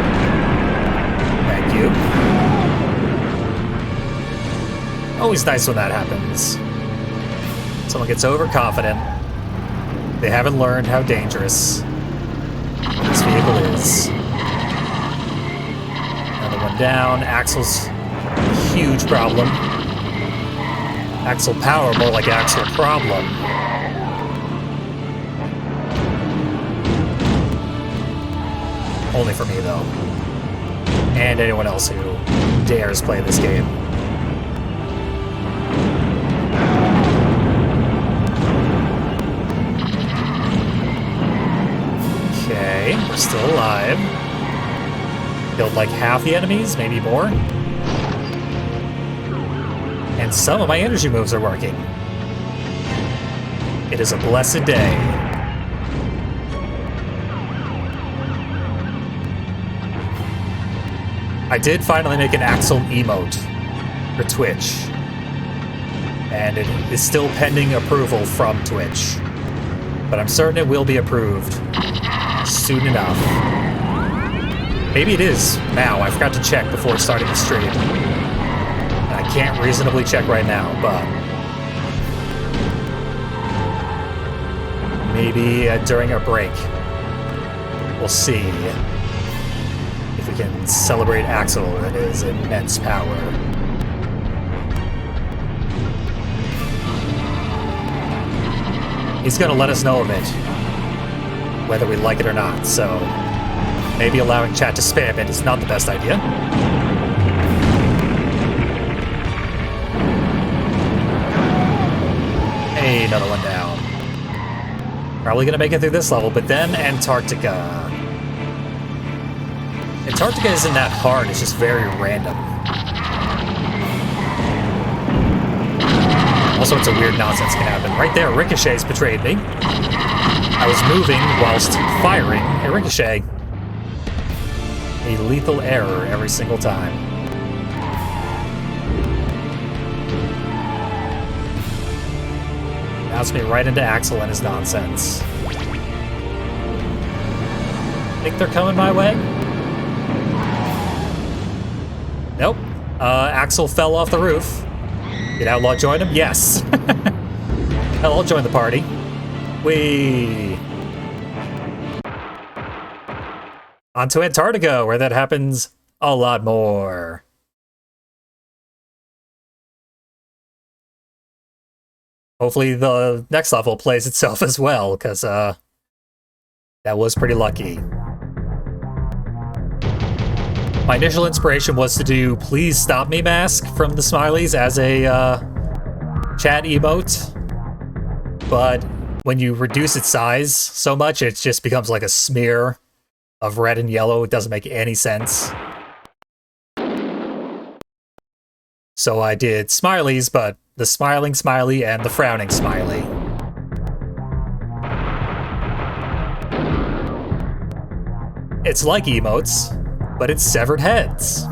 Speaker 1: Thank you. Always nice when that happens. Someone gets overconfident. They haven't learned how dangerous this vehicle is. Another one down. Axle's a huge problem. Axle power, more like axle problem. Only for me, though. And anyone else who dares play this game. Okay, we're still alive. Killed like half the enemies, maybe more. And some of my energy moves are working. It is a blessed day. I did finally make an Axel emote for Twitch. And it is still pending approval from Twitch. But I'm certain it will be approved soon enough. Maybe it is now. I forgot to check before starting the stream. I can't reasonably check right now, but maybe during our break, we'll see if we can celebrate Axel and his immense power. He's gonna let us know of it, whether we like it or not, so maybe allowing chat to spam it is not the best idea. Hey, another one down. Probably gonna make it through this level, but then Antarctica. Antarctica isn't that hard, it's just very random. All sorts of weird nonsense can happen. Right there, ricochets betrayed me. I was moving whilst firing a ricochet. A lethal error every single time. Bounced me right into Axel and his nonsense. Think they're coming my way? Nope. Axel fell off the roof. Did Outlaw join him? Yes. Hell, I'll join the party. Whee! On to Antarctica, where that happens a lot more. Hopefully the next level plays itself as well, because that was pretty lucky. My initial inspiration was to do Please Stop Me mask from the Smileys as a chat emote, but when you reduce its size so much, it just becomes like a smear of red and yellow. It doesn't make any sense. So I did Smileys, but the smiling smiley and the frowning smiley. It's like emotes, but it's severed heads.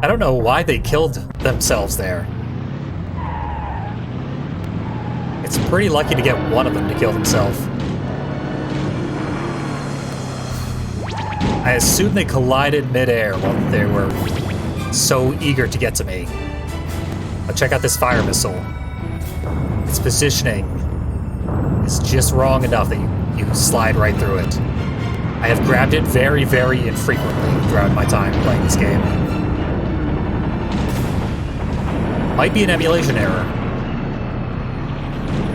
Speaker 1: I don't know why they killed themselves there. It's pretty lucky to get one of them to kill themselves. I assume they collided midair while they were so eager to get to me. But check out this fire missile. Its positioning is just wrong enough that you slide right through it. I have grabbed it very, very infrequently throughout my time playing this game. Might be an emulation error.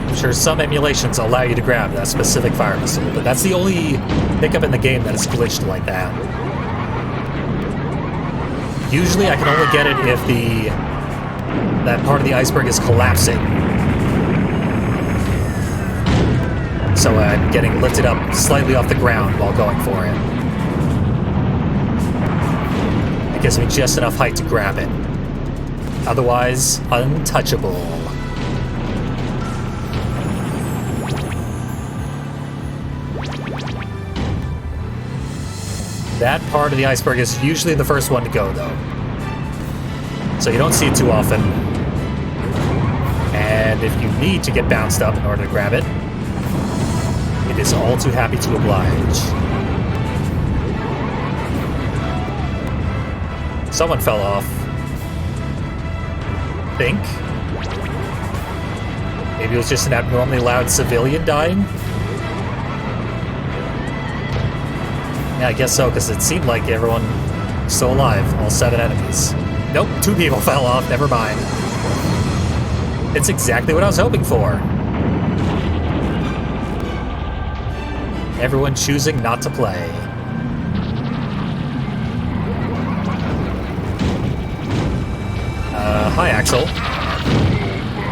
Speaker 1: I'm sure some emulations allow you to grab that specific fire missile, but that's the only pickup in the game that is glitched like that. Usually I can only get it if that part of the iceberg is collapsing. So I'm getting lifted up slightly off the ground while going for it. It gives me just enough height to grab it. Otherwise, untouchable. That part of the iceberg is usually the first one to go, though. So you don't see it too often. And if you need to get bounced up in order to grab it, it is all too happy to oblige. Someone fell off. Think. Maybe it was just an abnormally loud civilian dying? Yeah, I guess so, because it seemed like everyone was still alive, all 7 enemies. Nope, 2 people fell off, never mind. It's exactly what I was hoping for. Everyone choosing not to play. Hi, Axel.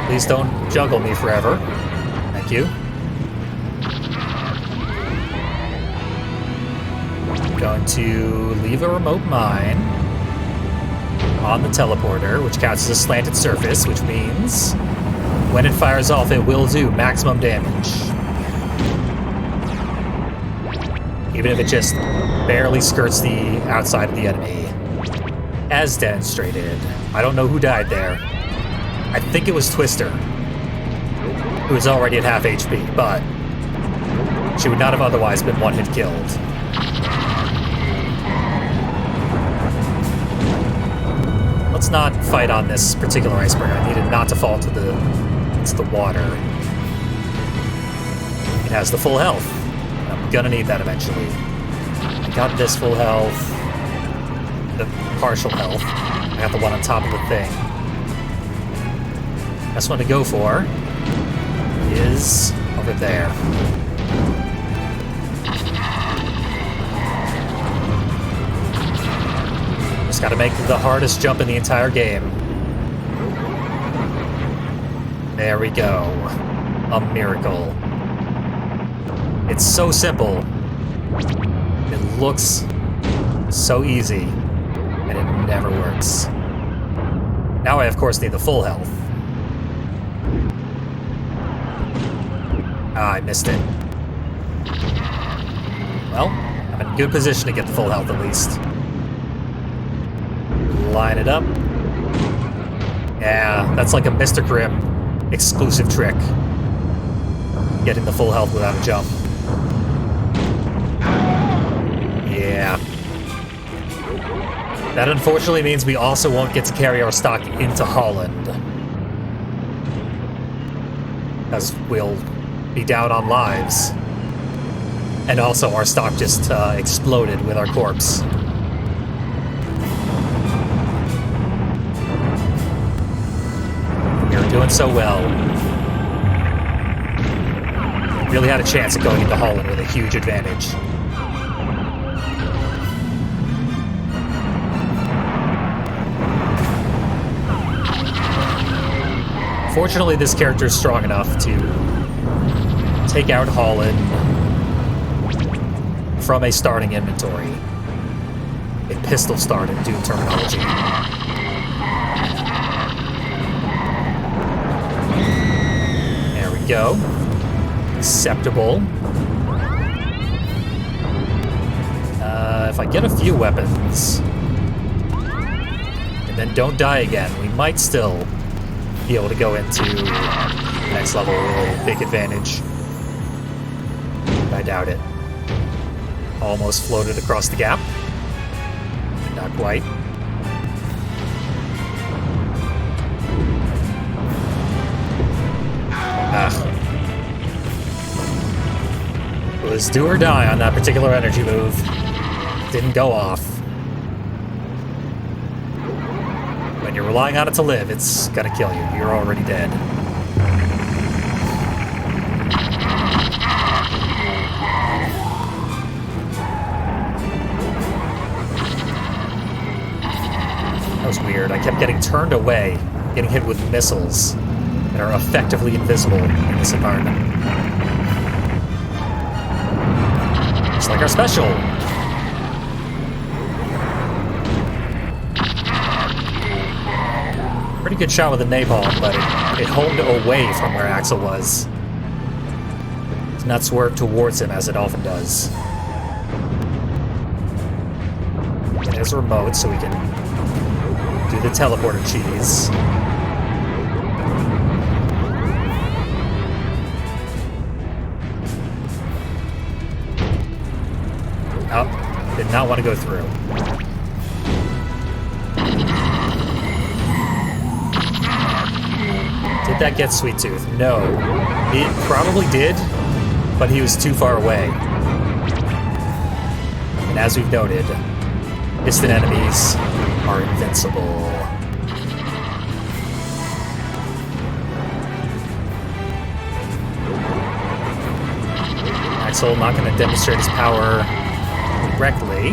Speaker 1: Please don't juggle me forever. Thank you. I'm going to leave a remote mine on the teleporter, which counts as a slanted surface, which means when it fires off, it will do maximum damage. Even if it just barely skirts the outside of the enemy. As demonstrated. I don't know who died there. I think it was Twister, who was already at half HP, but she would not have otherwise been one-hit killed. Let's not fight on this particular iceberg. I need it not to fall into the water. It has the full health. I'm gonna need that eventually. I got this full health. The partial health. I got the one on top of the thing. Best one to go for is over there. Just gotta make the hardest jump in the entire game. There we go. A miracle. It's so simple. It looks so easy. And it never works. Now I, of course, need the full health. Ah, I missed it. Well, I'm in good position to get the full health at least. Line it up. Yeah, that's like a Mr. Grimm exclusive trick. Getting the full health without a jump. Yeah. That unfortunately means we also won't get to carry our stock into Holland. As we'll be down on lives. And also our stock just exploded with our corpse. We were doing so well. We really had a chance at going into Holland with a huge advantage. Fortunately, this character is strong enough to take out Holland from a starting inventory. A pistol start in Doom terminology. There we go. Acceptable. If I get a few weapons, and then don't die again, we might still be able to go into next level with a big advantage. But I doubt it. Almost floated across the gap. Not quite. was do or die on that particular energy move. Didn't go off. When you're relying on it to live, it's gonna kill you. You're already dead. That was weird. I kept getting turned away, getting hit with missiles that are effectively invisible in this environment. Just like our special. Pretty good shot with the napalm, but it homed away from where Axel was. Did not swerve towards him as it often does. And there's a remote so we can do the teleporter cheese. Oh, did not want to go through. Did that get Sweet Tooth? No. It probably did, but he was too far away. And as we've noted, distant enemies are invincible. Axel not going to demonstrate his power directly.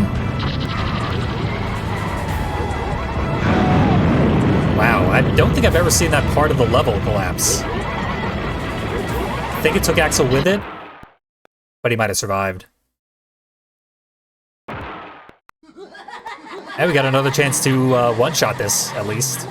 Speaker 1: Wow, I don't think I've ever seen that part of the level collapse. I think it took Axel with it, but he might have survived. And we got another chance to one-shot this, at least.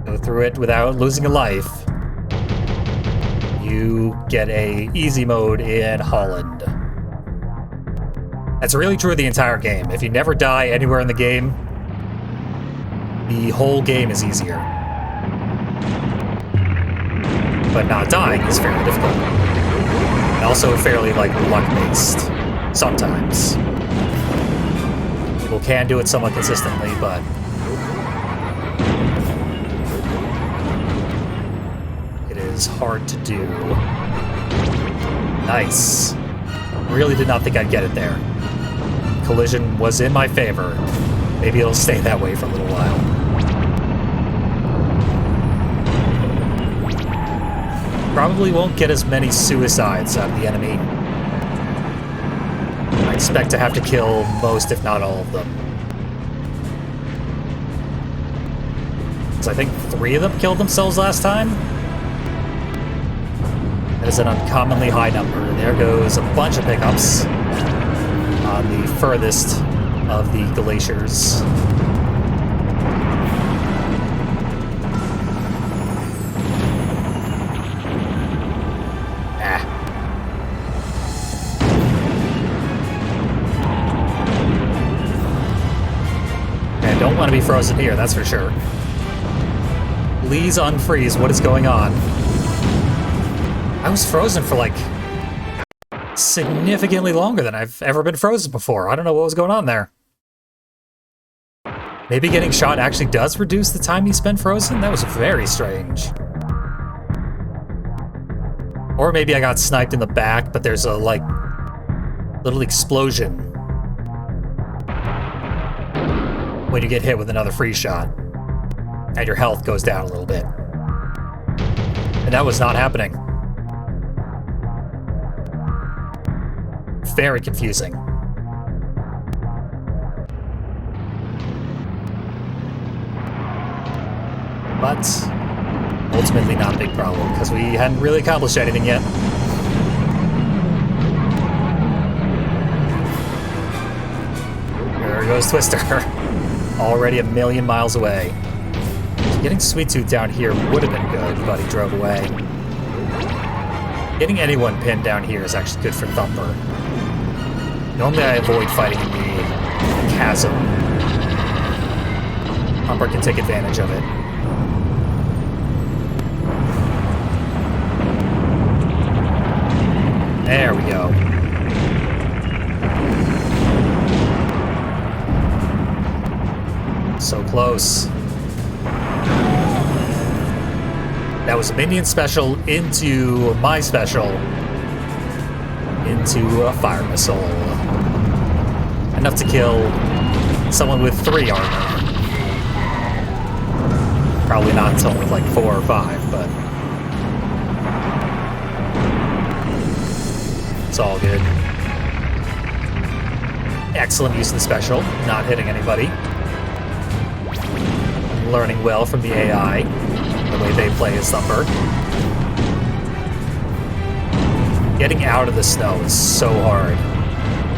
Speaker 1: Go through it without losing a life. You get a easy mode in Holland. That's really true of the entire game. If you never die anywhere in the game, the whole game is easier. But not dying is fairly difficult. And also fairly, like, luck-based. Sometimes. People can do it somewhat consistently, but is hard to do. Nice. Really did not think I'd get it there. Collision was in my favor. Maybe it'll stay that way for a little while. Probably won't get as many suicides out of the enemy. I expect to have to kill most, if not all of them. Because I think 3 of them killed themselves last time. That is an uncommonly high number. There goes a bunch of pickups on the furthest of the glaciers. I don't want to be frozen here, that's for sure. Please unfreeze what is going on. I was frozen for, like, significantly longer than I've ever been frozen before. I don't know what was going on there. Maybe getting shot actually does reduce the time you spend frozen? That was very strange. Or maybe I got sniped in the back, but there's a, like, little explosion when you get hit with another free shot. And your health goes down a little bit. And that was not happening. Very confusing. But ultimately not a big problem, because we hadn't really accomplished anything yet. There goes Twister. Already a million miles away. Getting Sweet Tooth down here would have been good, but he drove away. Getting anyone pinned down here is actually good for Thumper. Normally I avoid fighting in the chasm. Thumper can take advantage of it. There we go. So close. That was a minion special into my special. Into a fire missile. Enough to kill someone with 3 armor. Probably not someone with like 4 or 5, but it's all good. Excellent use of the special, not hitting anybody. Learning well from the AI, the way they play as Thumper. Getting out of the snow is so hard.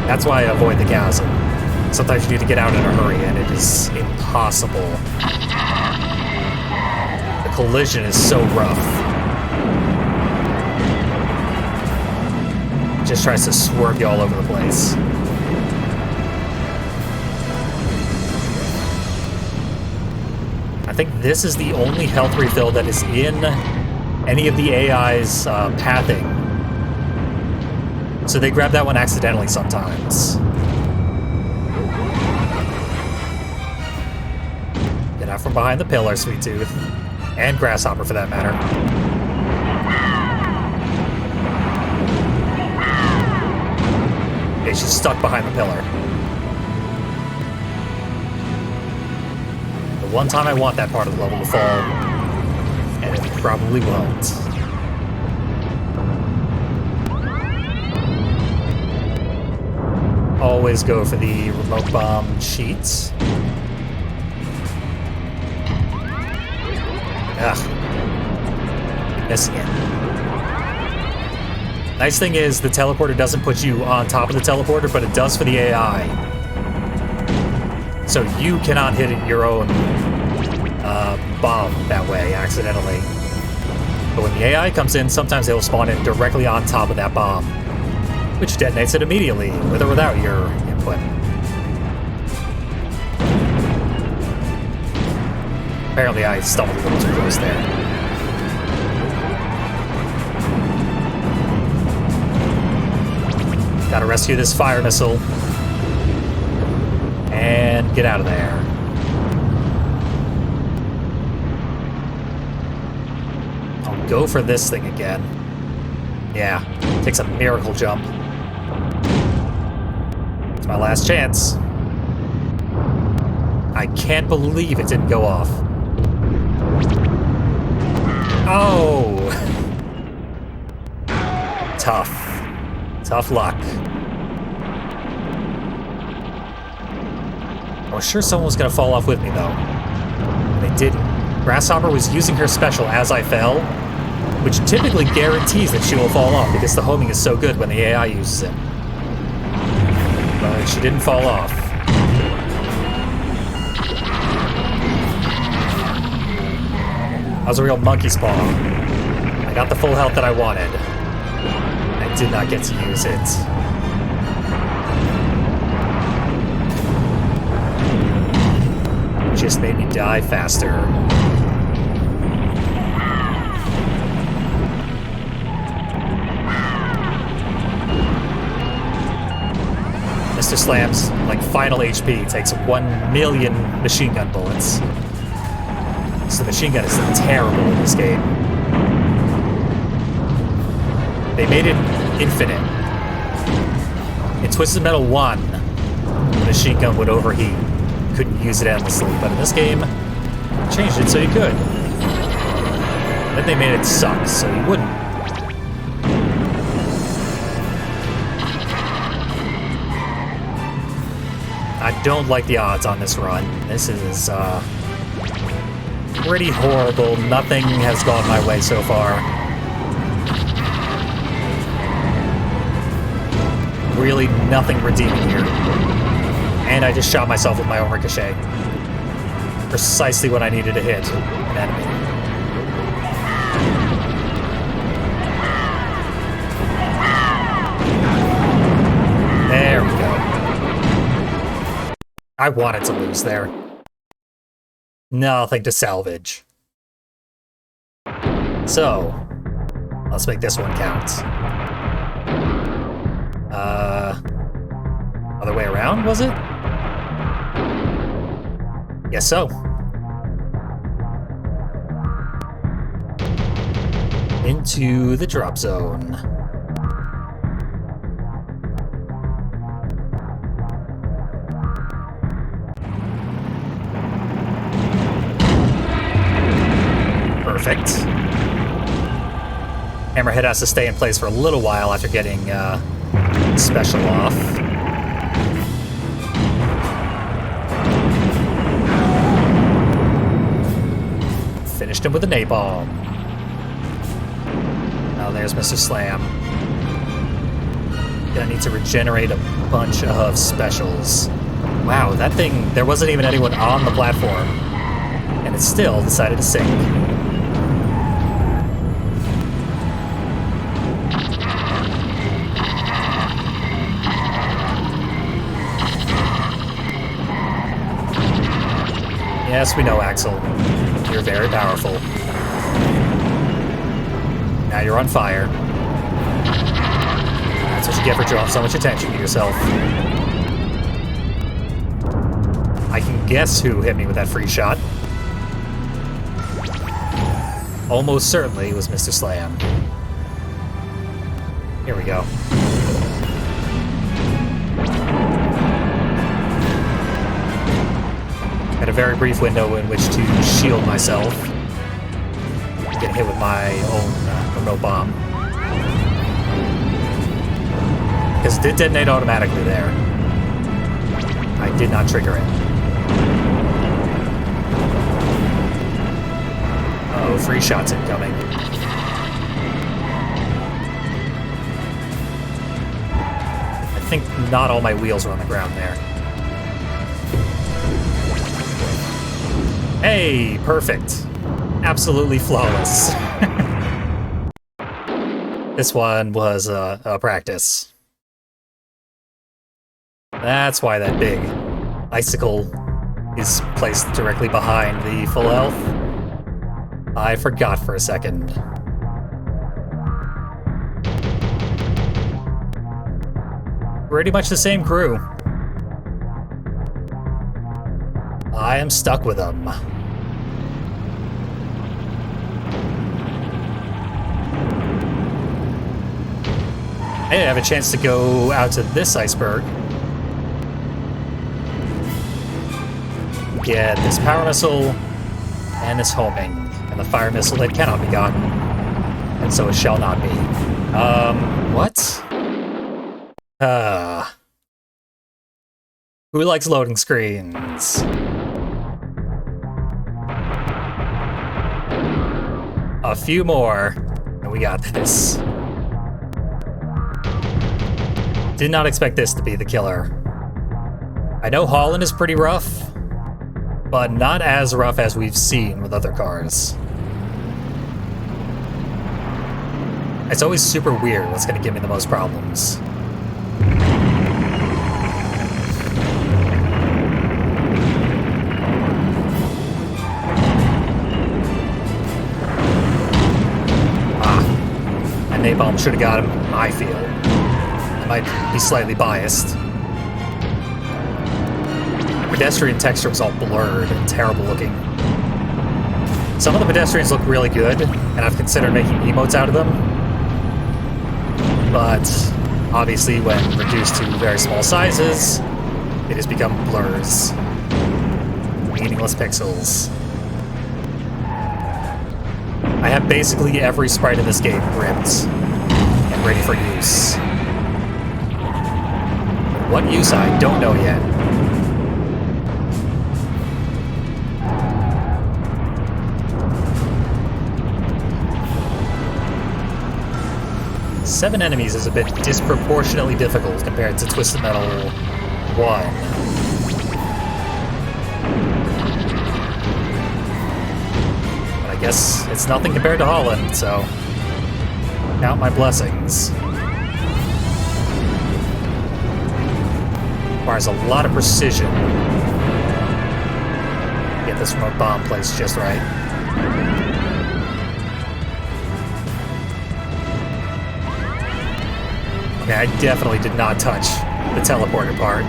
Speaker 1: That's why I avoid the chasm. Sometimes you need to get out in a hurry, and it is impossible. The collision is so rough. It just tries to swerve you all over the place. I think this is the only health refill that is in any of the AI's pathing. So they grab that one accidentally sometimes. Get out from behind the pillar, Sweet Tooth. And Grasshopper, for that matter. Okay, she's stuck behind the pillar. The one time I want that part of the level to fall, and it probably won't. Always go for the remote bomb cheats. Ugh. Missing it. Nice thing is, the teleporter doesn't put you on top of the teleporter, but it does for the AI. So you cannot hit your own bomb that way, accidentally. But when the AI comes in, sometimes they will spawn in directly on top of that bomb, which detonates it immediately, with or without your input. Apparently I stumbled a little too close there. Gotta rescue this fire missile. And get out of there. I'll go for this thing again. Yeah, takes a miracle jump. It's my last chance. I can't believe it didn't go off. Oh! Tough. Tough luck. I was sure someone was going to fall off with me, though. They didn't. Grasshopper was using her special as I fell, which typically guarantees that she will fall off because the homing is so good when the AI uses it. But she didn't fall off. That was a real monkey's paw. I got the full health that I wanted. I did not get to use it. It just made me die faster. Mr. Slam's like final HP takes 1 million machine gun bullets. So the machine gun is terrible in this game. They made it infinite. In Twisted Metal 1, the machine gun would overheat. You couldn't use it endlessly, but in this game, they changed it so you could. Then they made it suck, so you wouldn't. I don't like the odds on this run. This is, pretty horrible. Nothing has gone my way so far. Really nothing redeeming here. And I just shot myself with my own ricochet. Precisely when I needed to hit an enemy. There we go. I wanted to lose there. Nothing to salvage. So, let's make this one count. Other way around, was it? Guess so. into the drop zone. Perfect. Hammerhead has to stay in place for a little while after getting special off. Finished him with a napalm. Now there's Mr. Slam. Gonna need to regenerate a bunch of specials. Wow, that thing, there wasn't even anyone on the platform, and it still decided to sink. Yes, we know, Axel. You're very powerful. Now you're on fire. That's what you get for drawing so much attention to yourself. I can guess who hit me with that free shot. Almost certainly it was Mr. Slam. Here we go. Had a very brief window in which to shield myself. Getting hit with my own remote bomb. Because it did detonate automatically there. I did not trigger it. Oh, free shots incoming. I think not all my wheels are on the ground there. Hey, perfect. Absolutely flawless. This one was a practice. That's why that big icicle is placed directly behind the full health. I forgot for a second. Pretty much the same crew. I am stuck with them. Hey, I have a chance to go out to this iceberg. Get this power missile and this homing. And the fire missile that cannot be gotten. And so it shall not be. What? Who likes loading screens? A few more, and we got this. Did not expect this to be the killer. I know Holland is pretty rough, but not as rough as we've seen with other cars. It's always super weird what's going to give me the most problems. And napalm should have got him, I feel. I might be slightly biased. The pedestrian texture was all blurred and terrible looking. Some of the pedestrians look really good, and I've considered making emotes out of them. But obviously when reduced to very small sizes, it has become blurs. Meaningless pixels. I have basically every sprite in this game ripped and ready for use. What use, I don't know yet. Seven enemies is a bit disproportionately difficult compared to Twisted Metal 1. But I guess it's nothing compared to Holland, so count my blessings. Requires a lot of precision. Get this remote bomb placed just right. Okay, I definitely did not touch the teleporter part.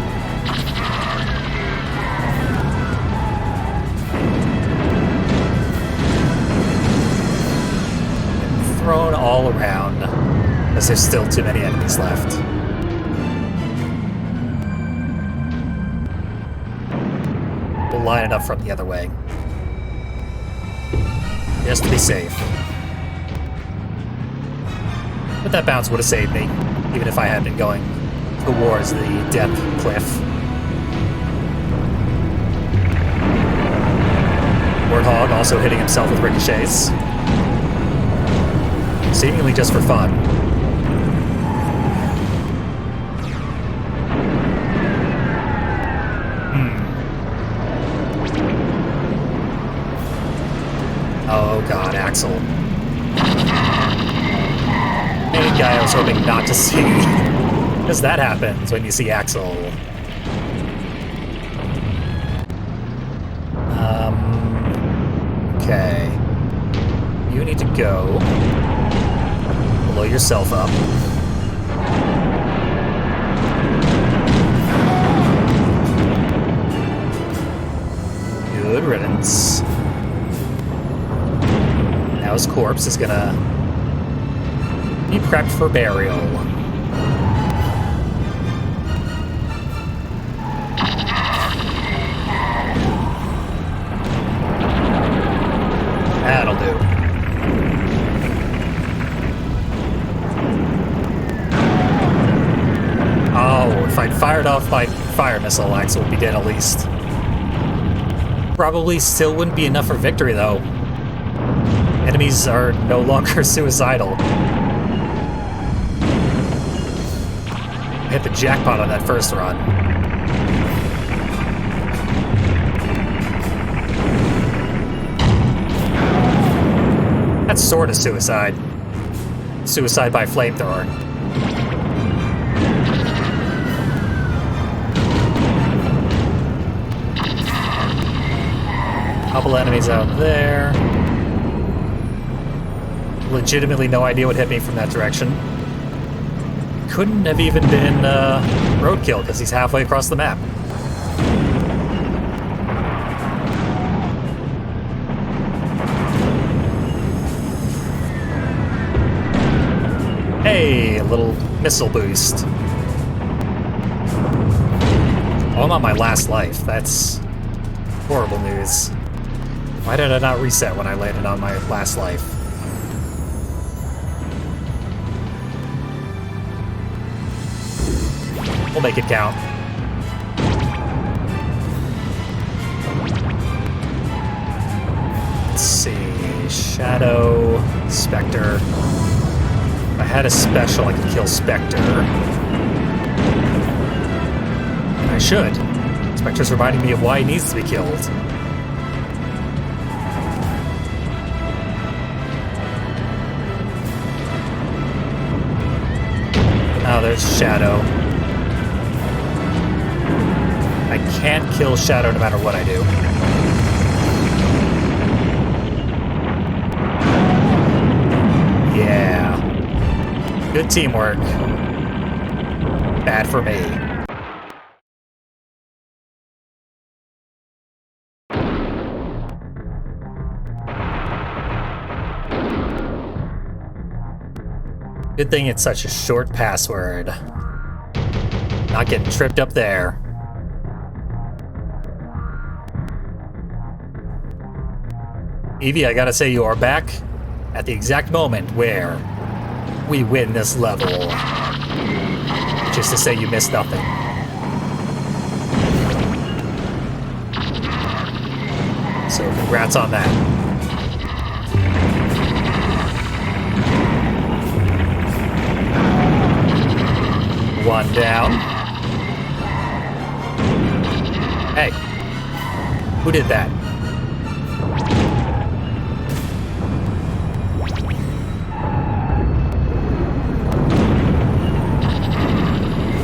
Speaker 1: thrown all around, because there's still too many enemies left. We'll line it up from the other way. Just to be safe. But that bounce would have saved me, even if I had been going towards the death cliff. Warthog also hitting himself with ricochets. Seemingly just for fun. Oh god, Axel. Main guy I was hoping not to see. Because that happens when you see Axel. Okay. You need to go. Blow yourself up. Good riddance. Now his corpse is gonna be prepped for burial. That'll do. Oh, if I'd fired off my fire missile, Axel would be dead at least. Probably still wouldn't be enough for victory, though. Enemies are no longer suicidal. I hit the jackpot on that first run. That's sort of suicide. Suicide by flamethrower. Couple enemies out there. Legitimately no idea what hit me from that direction. Couldn't have even been roadkill because he's halfway across the map. Hey, a little missile boost. Oh, I'm on my last life. That's horrible news. Why did I not reset when I landed on my last life? We'll make it count. Let's see. Shadow, Spectre. If I had a special, I could kill Spectre. And I should. Spectre's reminding me of why he needs to be killed. Oh, there's Shadow. I can't kill Shadow no matter what I do. Yeah. Good teamwork. Bad for me. Good thing it's such a short password. Not getting tripped up there. Evie, I gotta say you are back at the exact moment where we win this level. Just to say you missed nothing. So congrats on that. One down. Hey, who did that?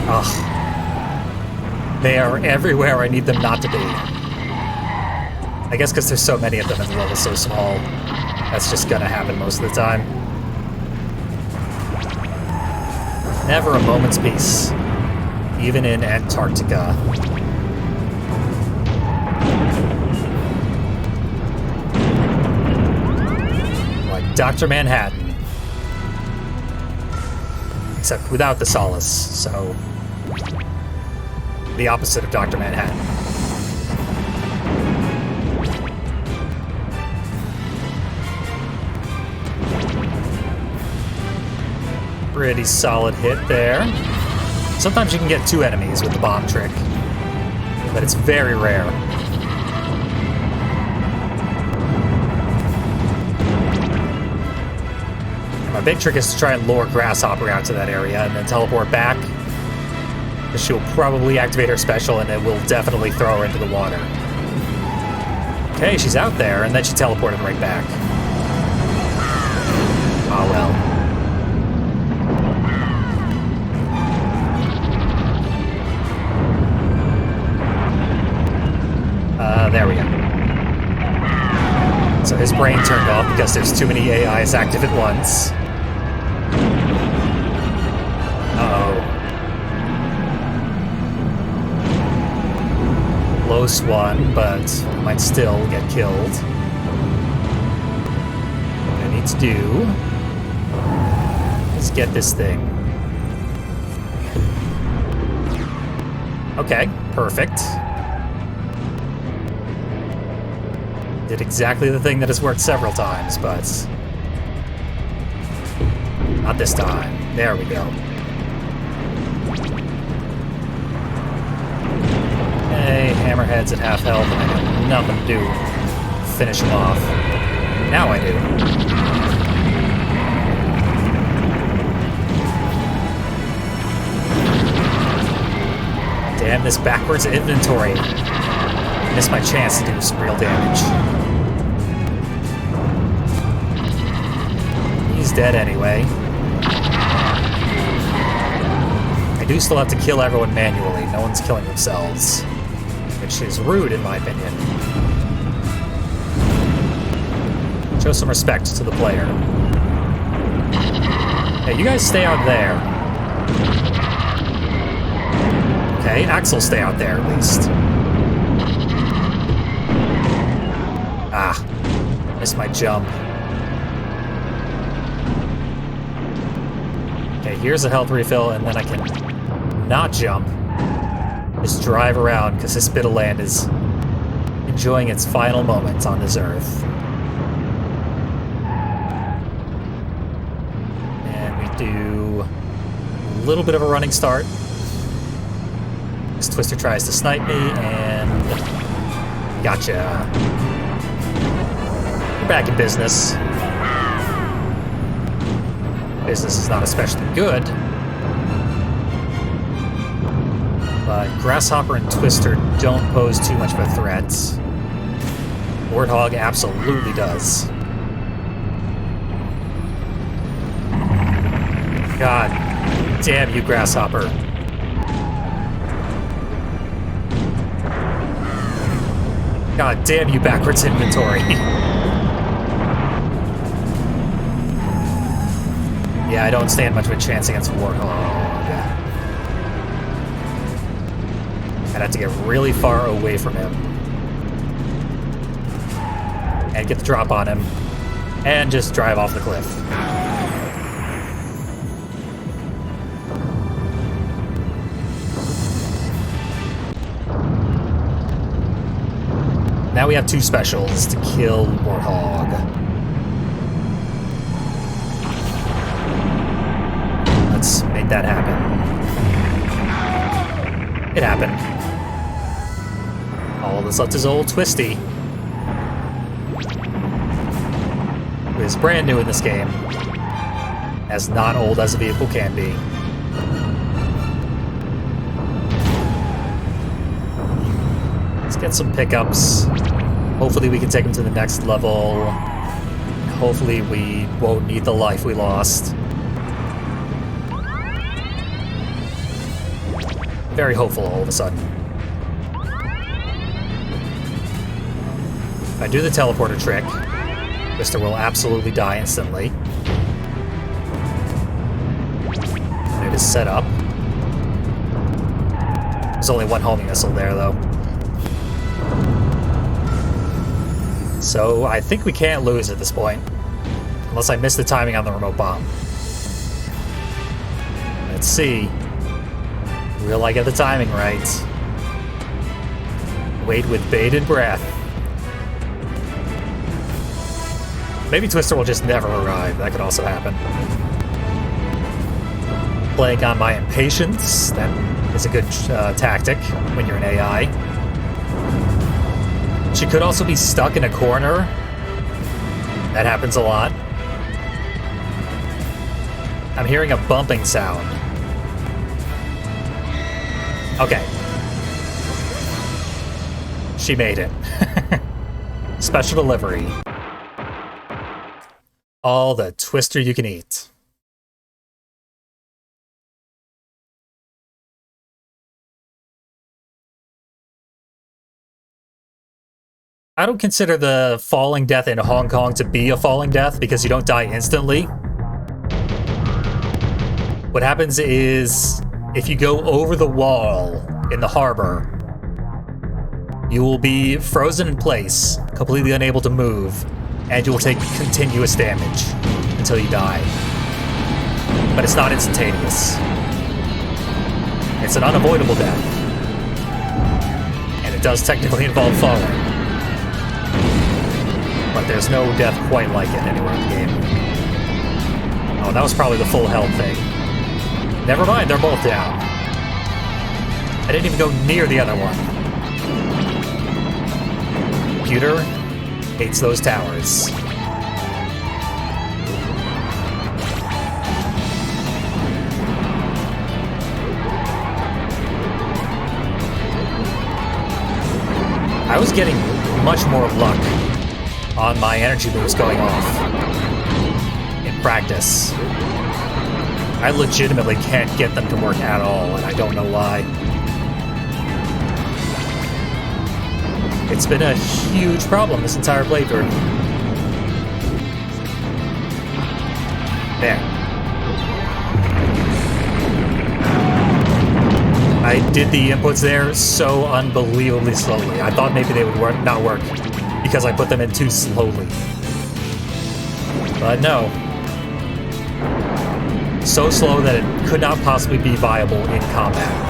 Speaker 1: Ugh. They are everywhere I need them not to be. I guess because there's so many of them and the level's so small, that's just gonna happen most of the time. Never a moment's peace, even in Antarctica. Like Dr. Manhattan, except without the solace, so the opposite of Dr. Manhattan. Pretty solid hit there. Sometimes you can get 2 enemies with the bomb trick, but it's very rare. And my big trick is to try and lure Grasshopper out to that area and then teleport back. She'll probably activate her special and it will definitely throw her into the water. Okay, she's out there, and then she teleported right back. Oh well. There we go. So his brain turned off because there's too many AIs active at once. Uh-oh. Close one, but might still get killed. What I need to do is get this thing. Okay, perfect. Did exactly the thing that has worked several times, but not this time. There we go. Hey, Hammerhead's at half health, and I got nothing to do. Finish him off. Now I do. Damn this backwards inventory. Missed my chance to do some real damage. He's dead anyway. I do still have to kill everyone manually. No one's killing themselves. Which is rude, in my opinion. Show some respect to the player. Hey, you guys stay out there. Okay, Axel, stay out there at least. Ah, missed my jump. Okay, here's a health refill, and then I can not jump. Just drive around, because this bit of land is enjoying its final moments on this earth. And we do a little bit of a running start. This Twister tries to snipe me, and gotcha. We're back in business. Business is not especially good. But Grasshopper and Twister don't pose too much of a threat. Warthog absolutely does. God damn you, Grasshopper. God damn you, backwards inventory. Yeah, I don't stand much of a chance against Warthog. I'd have to get really far away from him. And get the drop on him. And just drive off the cliff. Now we have 2 specials to kill Warthog. Let's make that happen. It happened. All that's left is old Twisty, who is brand new in this game, as not old as a vehicle can be. Let's get some pickups. Hopefully we can take him to the next level. Hopefully we won't need the life we lost. Very hopeful all of a sudden. If I do the teleporter trick, Twister will absolutely die instantly. And it is set up. There's only one homing missile there, though. So I think we can't lose at this point. Unless I miss the timing on the remote bomb. Let's see. Will I get the timing right? Wait with bated breath. Maybe Twister will just never arrive. That could also happen. Playing on my impatience. That is a good tactic when you're an AI. She could also be stuck in a corner. That happens a lot. I'm hearing a bumping sound. Okay. She made it. Special delivery. All the Twister you can eat. I don't consider the falling death in Hong Kong to be a falling death because you don't die instantly. What happens is, if you go over the wall in the harbor, you will be frozen in place, completely unable to move, and you will take continuous damage until you die. But it's not instantaneous. It's an unavoidable death. And it does technically involve falling. But there's no death quite like it anywhere in the game. Oh, that was probably the full health thing. Never mind, they're both down. I didn't even go near the other one. Computer hates those towers. I was getting much more luck on my energy moves going off in practice. I legitimately can't get them to work at all, and I don't know why. It's been a huge problem this entire playthrough. There. I did the inputs there so unbelievably slowly. I thought maybe they would not work because I put them in too slowly. But no. So slow that it could not possibly be viable in combat.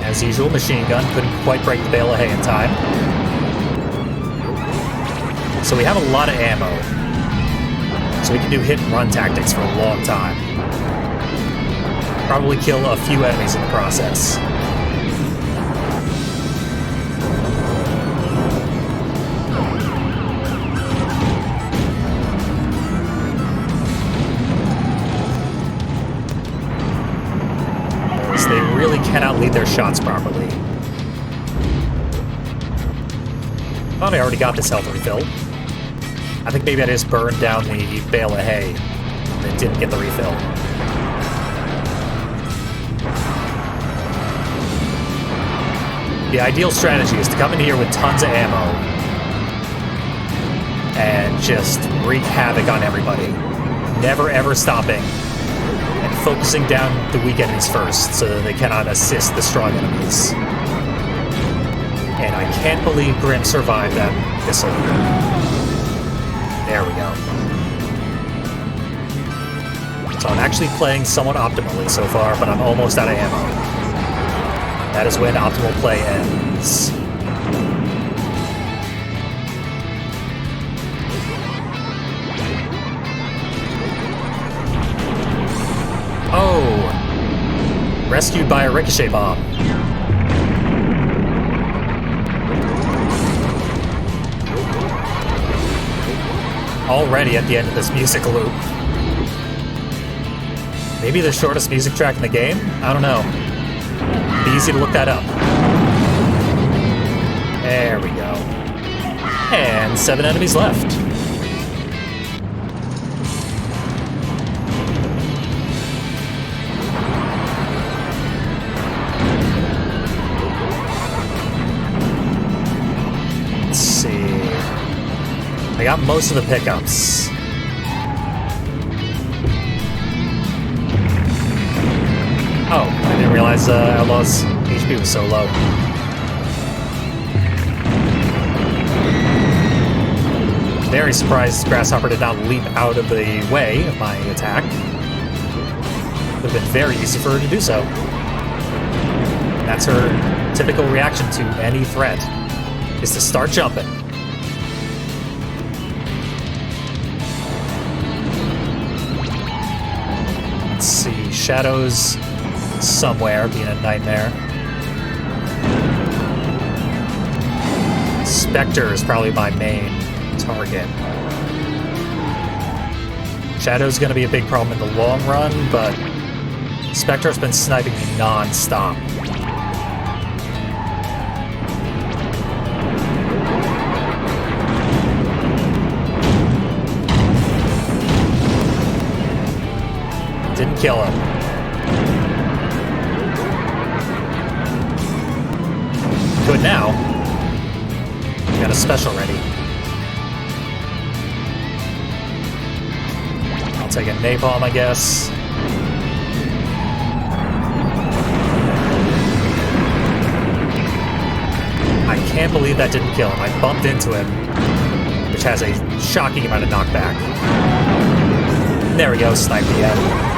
Speaker 1: As usual, machine gun couldn't quite break the bale of hay in time. So we have a lot of ammo. So we can do hit and run tactics for a long time. Probably kill a few enemies in the process. They really cannot lead their shots properly. Thought I already got this health refill. I think maybe I just burned down the bale of hay and didn't get the refill. The ideal strategy is to come in here with tons of ammo and just wreak havoc on everybody. Never ever stopping. Focusing down the weak enemies first, so that they cannot assist the strong enemies. And I can't believe Grim survived that missile. There we go. So I'm actually playing somewhat optimally so far, but I'm almost out of ammo. That is when optimal play ends. Oh! Rescued by a ricochet bomb. Already at the end of this music loop. Maybe the shortest music track in the game? I don't know. It'd be easy to look that up. There we go. And 7 enemies left. I got most of the pickups. Oh, I didn't realize Outlaw's HP was so low. very surprised Grasshopper did not leap out of the way of my attack. Would have been very easy for her to do so. That's her typical reaction to any threat, is to start jumping. Let's see, Shadow's somewhere, being a nightmare. Spectre is probably my main target. Shadow's gonna be a big problem in the long run, but Spectre's been sniping me non-stop. Didn't kill him. Good now. Got a special ready. I'll take a napalm, I guess. I can't believe that didn't kill him. I bumped into him, which has a shocking amount of knockback. There we go, sniped again.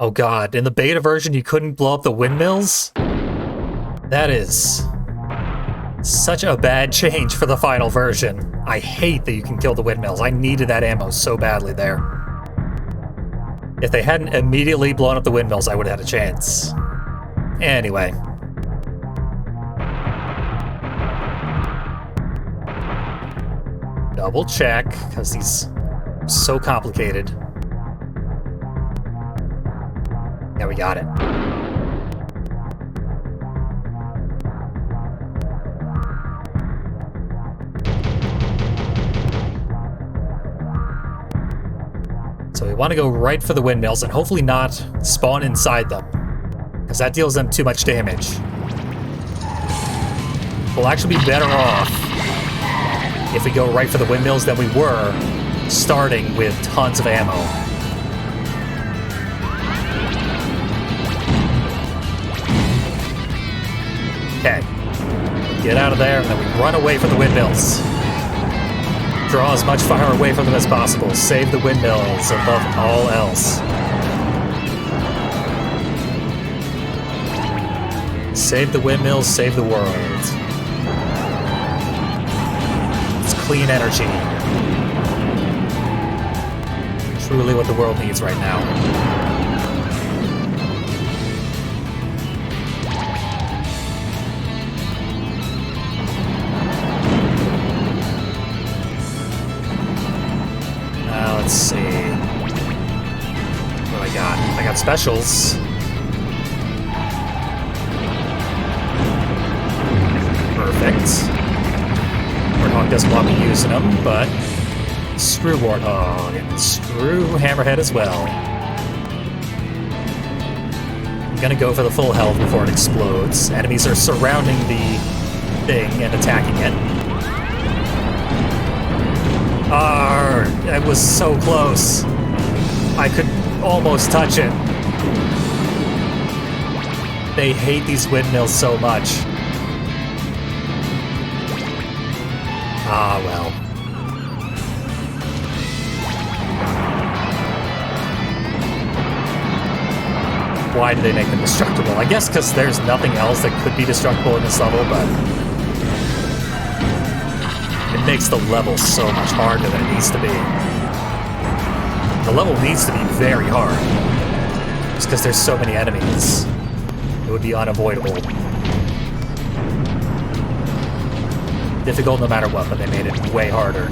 Speaker 1: Oh god, in the beta version you couldn't blow up the windmills? That is such a bad change for the final version. I hate that you can kill the windmills. I needed that ammo so badly there. If they hadn't immediately blown up the windmills, I would have had a chance. Anyway. Double check, because these are so complicated. Yeah, we got it. So we want to go right for the windmills and hopefully not spawn inside them, because that deals them too much damage. We'll actually be better off if we go right for the windmills than we were starting with tons of ammo. Okay, get out of there, and then we run away from the windmills. Draw as much fire away from them as possible. Save the windmills above all else. Save the windmills, save the world. It's clean energy. Truly what the world needs right now. Let's see. What do I got? I got specials. Perfect. Warthog doesn't want me using them, but screw Warthog and screw Hammerhead as well. I'm gonna go for the full health before it explodes. Enemies are surrounding the thing and attacking it. It was so close. I could almost touch it. They hate these windmills so much. Ah, well. Why do they make them destructible? I guess because there's nothing else that could be destructible in this level, but it makes the level so much harder than it needs to be. The level needs to be very hard. Just because there's so many enemies. It would be unavoidable. Difficult no matter what, but they made it way harder.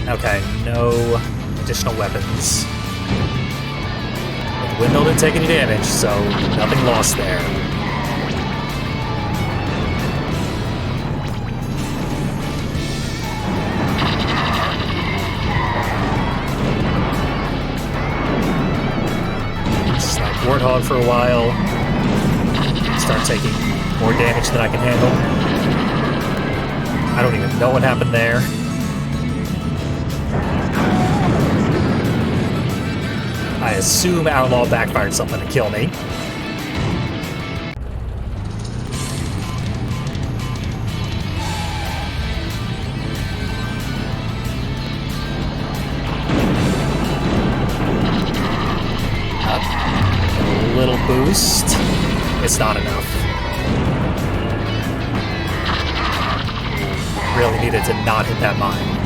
Speaker 1: Okay, no additional weapons. The windmill didn't take any damage, so nothing lost there. Snipe Warthog for a while. Start taking more damage than I can handle. I don't even know what happened there. I assume Outlaw backfired something to kill me. A little boost. It's not enough. Really needed to not hit that mine.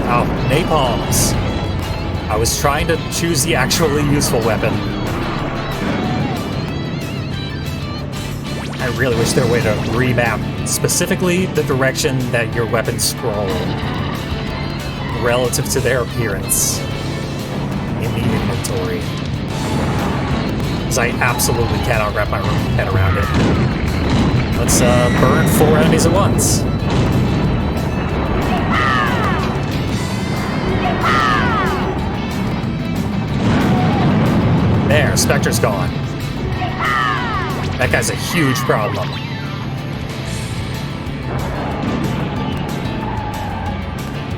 Speaker 1: Oh, napalms. I was trying to choose the actually useful weapon. I really wish there were a way to remap specifically the direction that your weapons scroll relative to their appearance in the inventory. Because I absolutely cannot wrap my head around it. Let's burn 4 enemies at once. There, Spectre's gone. That guy's a huge problem.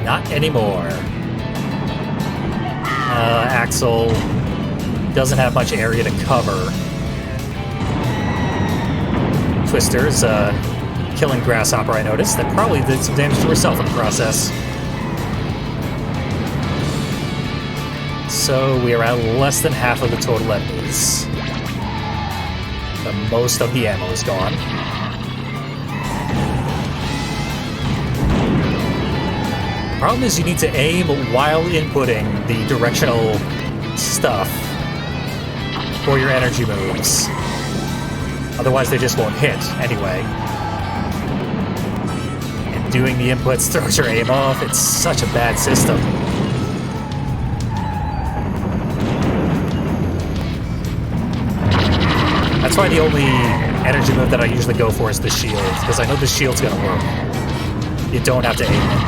Speaker 1: Not anymore. Axel doesn't have much area to cover. Twister's killing Grasshopper, I noticed. That probably did some damage to herself in the process. So we are at less than half of the total enemies. But most of the ammo is gone. The problem is you need to aim while inputting the directional stuff for your energy moves. Otherwise they just won't hit anyway. And doing the inputs throws your aim off. It's such a bad system. That's why the only energy move that I usually go for is the shield, because I know the shield's gonna work. You don't have to aim it.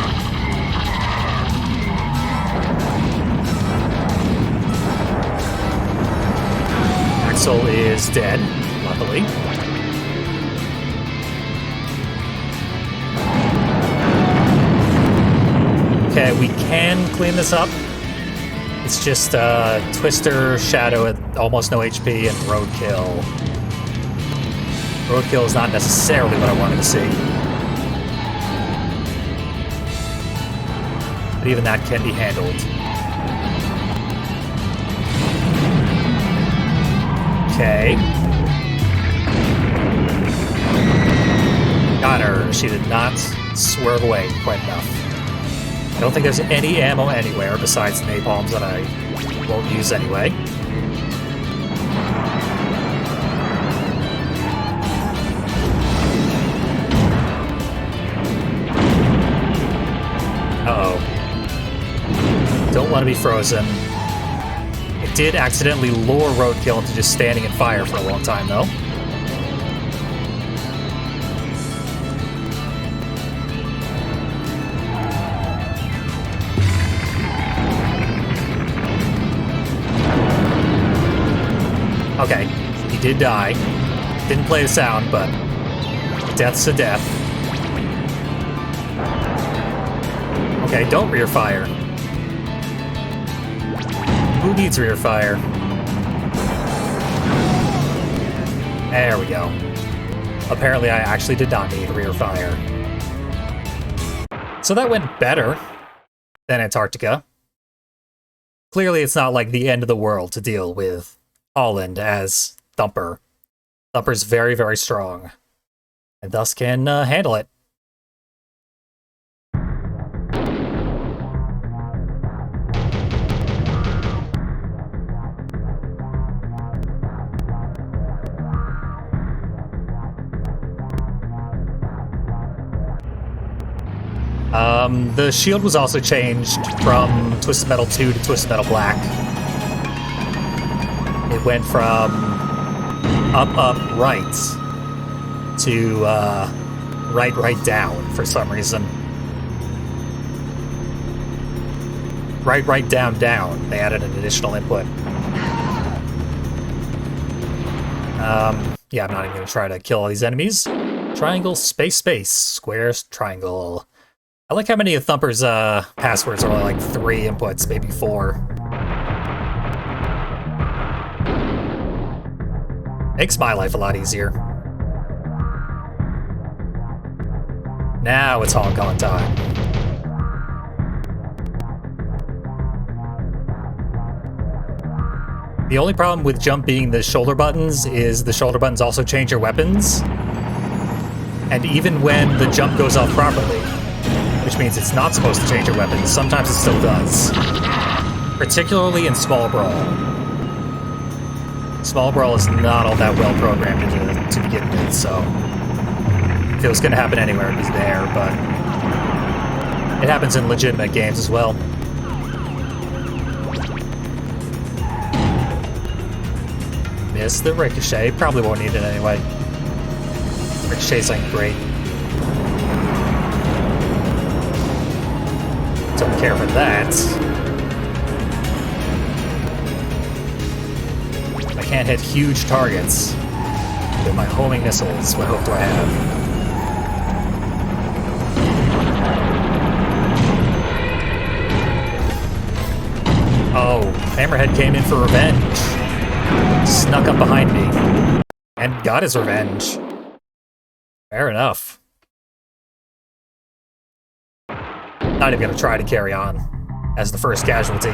Speaker 1: Axel is dead, luckily. Okay, we can clean this up. It's just Twister, Shadow at almost no HP, and Roadkill. Roadkill is not necessarily what I wanted to see. But even that can be handled. Okay. Got her. She did not swerve away quite enough. I don't think there's any ammo anywhere besides napalms that I won't use anyway. Uh-oh. Don't want to be frozen. It did accidentally lure Roadkill into just standing in fire for a long time, though. Okay, he did die. Didn't play the sound, but death's a death. Okay, don't rear fire. Who needs rear fire? There we go. Apparently I actually did not need rear fire. So that went better than Antarctica. Clearly it's not like the end of the world to deal with Holland as Thumper. Thumper's very, very strong, and thus can handle it. The shield was also changed from Twisted Metal 2 to Twisted Metal Black. It went from up, right to right, down for some reason. Right, down. They added an additional input. Yeah, I'm not even going to try to kill all these enemies. Triangle, space, square, triangle. I like how many of Thumper's passwords are only like 3 inputs, maybe 4. Makes my life a lot easier. Now it's Hong Kong time. The only problem with jump being the shoulder buttons is the shoulder buttons also change your weapons. And even when the jump goes off properly, which means it's not supposed to change your weapons, sometimes it still does. Particularly in Small Brawl. Small Brawl is not all that well programmed to begin with, so if it was going to happen anywhere, it was there, but it happens in legitimate games as well. Miss the ricochet. Probably won't need it anyway. Ricochet's ain't great. Don't care for that. I can't hit huge targets with my homing missiles. What hope do I have? Oh, Hammerhead came in for revenge. Snuck up behind me. And got his revenge. Fair enough. Not even gonna try to carry on as the first casualty.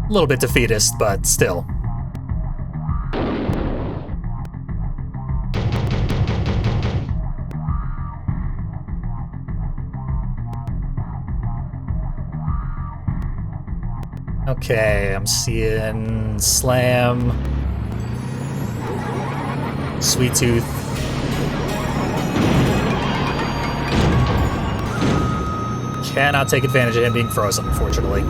Speaker 1: A little bit defeatist, but still. Okay, I'm seeing Slam, Sweet Tooth. Cannot take advantage of him being frozen, unfortunately.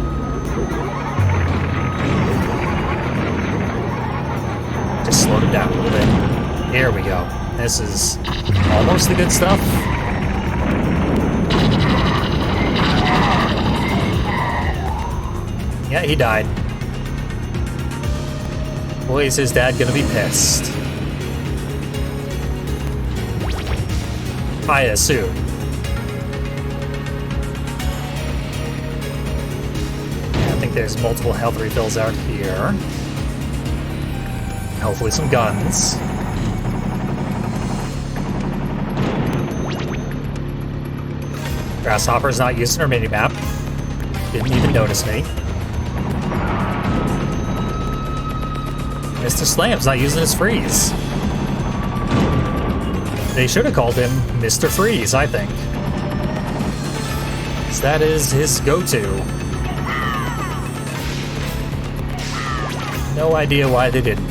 Speaker 1: Just slowed him down a little bit. Here we go. This is almost the good stuff. Yeah, he died. Boy, is his dad gonna be pissed. I assume. I think there's multiple health refills out here. Hopefully some guns. Grasshopper's not using her minimap. Didn't even notice me. Mr. Slam's not using his freeze. They should have called him Mr. Freeze, I think. 'Cause that is his go-to. No idea why they didn't.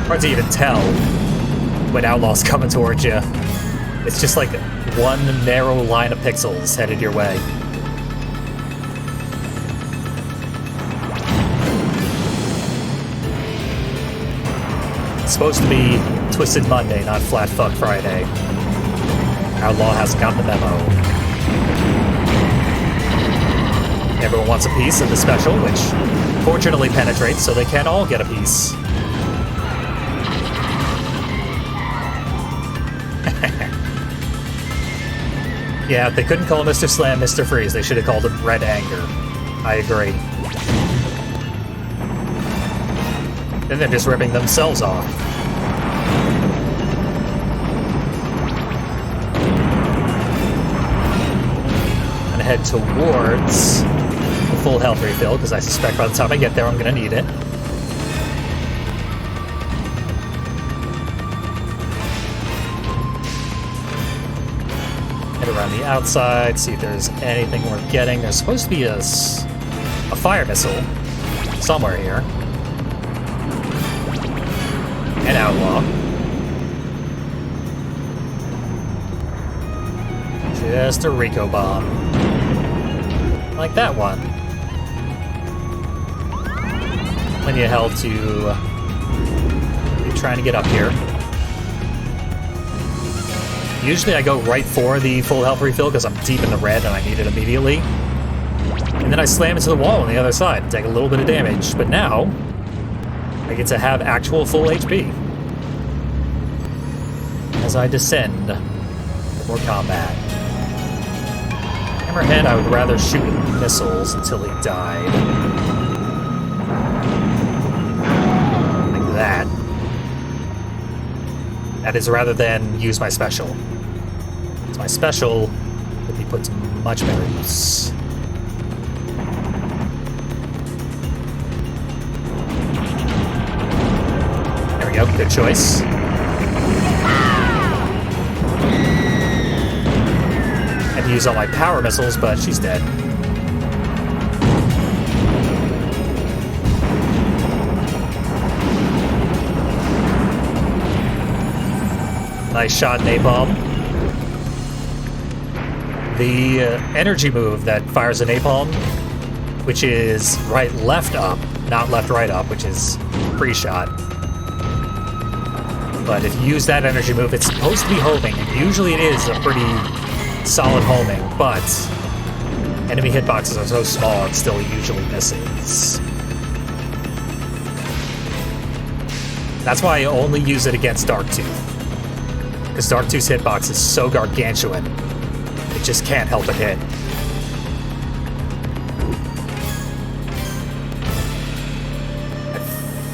Speaker 1: Hard to even tell when Outlaw's coming towards you. It's just like one narrow line of pixels headed your way. It's supposed to be Twisted Monday, not Flat Fuck Friday. Outlaw hasn't gotten the memo. Everyone wants a piece of the special, which fortunately penetrates, so they can all get a piece. Yeah, if they couldn't call Mr. Slam Mr. Freeze, they should have called him Red Anger. I agree. Then they're just ripping themselves off. I'm gonna head towards the full health refill, because I suspect by the time I get there I'm gonna need it. Head around the outside, see if there's anything worth getting. There's supposed to be a fire missile somewhere here. An Outlaw. Just a Rico bomb. Like that one. Plenty of health to be trying to get up here. Usually I go right for the full health refill because I'm deep in the red and I need it immediately. And then I slam into the wall on the other side and take a little bit of damage. But now I get to have actual full HP. as I descend for combat. Hammerhead, I would rather shoot with missiles until he died. Like that. That is rather than use my special. Because my special would be put to much better use. There we go, good choice. Had to use all my power missiles, but she's dead. Nice shot, napalm. The energy move that fires a napalm, which is right-left up, not left-right up, which is pre-shot. But if you use that energy move, it's supposed to be homing, and usually it is a pretty solid homing, but enemy hitboxes are so small it still usually misses. That's why I only use it against Darktooth. Because Darktooth's hitbox is so gargantuan, it just can't help but hit.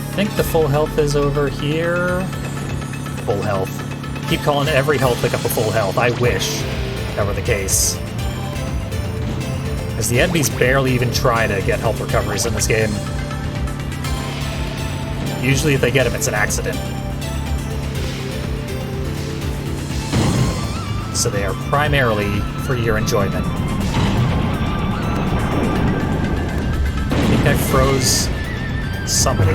Speaker 1: I think the full health is over here. Full health. Keep calling every health pick up a full health. I wish that were the case. As the enemies barely even try to get health recoveries in this game. Usually if they get them, it's an accident. So they are primarily for your enjoyment. I think I froze somebody.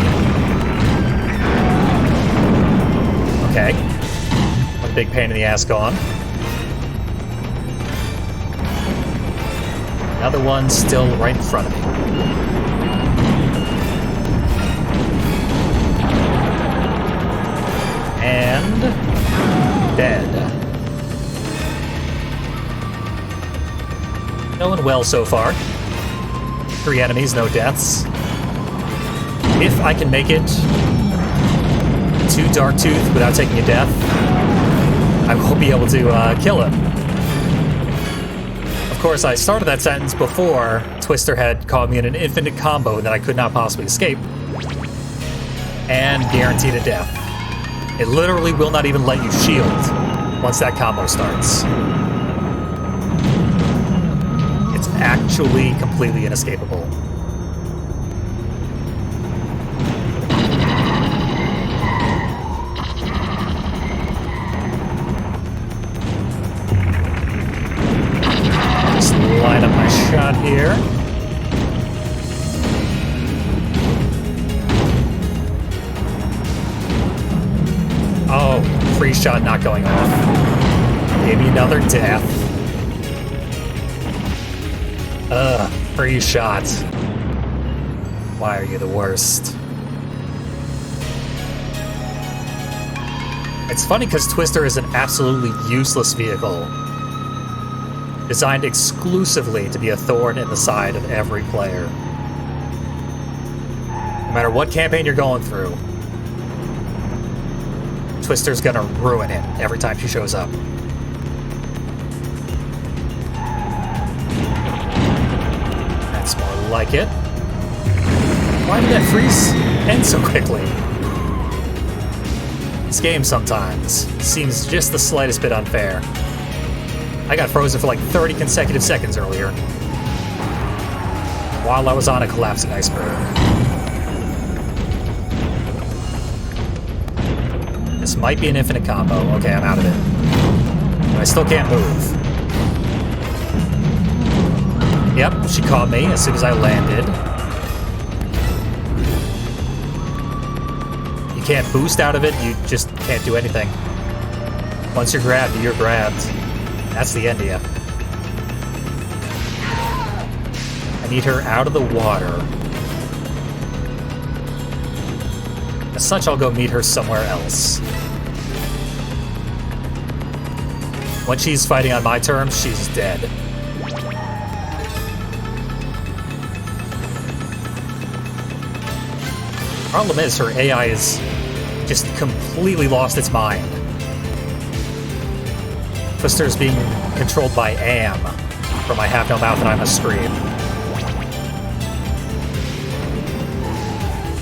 Speaker 1: Okay. One big pain in the ass gone. Another one still right in front of me. And dead. Going well so far. 3 enemies, no deaths. If I can make it to Darktooth without taking a death, I will be able to kill him. Of course, I started that sentence before Twister had caught me in an infinite combo that I could not possibly escape. And guaranteed a death. It literally will not even let you shield once that combo starts. It's actually completely inescapable. Just line up my shot here. Oh, free shot not going off. Maybe another death. Free shot. Why are you the worst? It's funny because Twister is an absolutely useless vehicle. Designed exclusively to be a thorn in the side of every player. No matter what campaign you're going through, Twister's gonna ruin it every time she shows up. That's more like it. Why did that freeze end so quickly? This game sometimes seems just the slightest bit unfair. I got frozen for like 30 consecutive seconds earlier, while I was on a collapsing iceberg. This might be an infinite combo. Okay, I'm out of it. But I still can't move. Yep, she caught me as soon as I landed. You can't boost out of it, you just can't do anything. Once you're grabbed, you're grabbed. That's the end of you. I need her out of the water. As such, I'll go meet her somewhere else. When she's fighting on my terms, she's dead. Problem is, her AI is just completely lost its mind. Twister's being controlled by Am from I Have No Mouth and I Must Scream.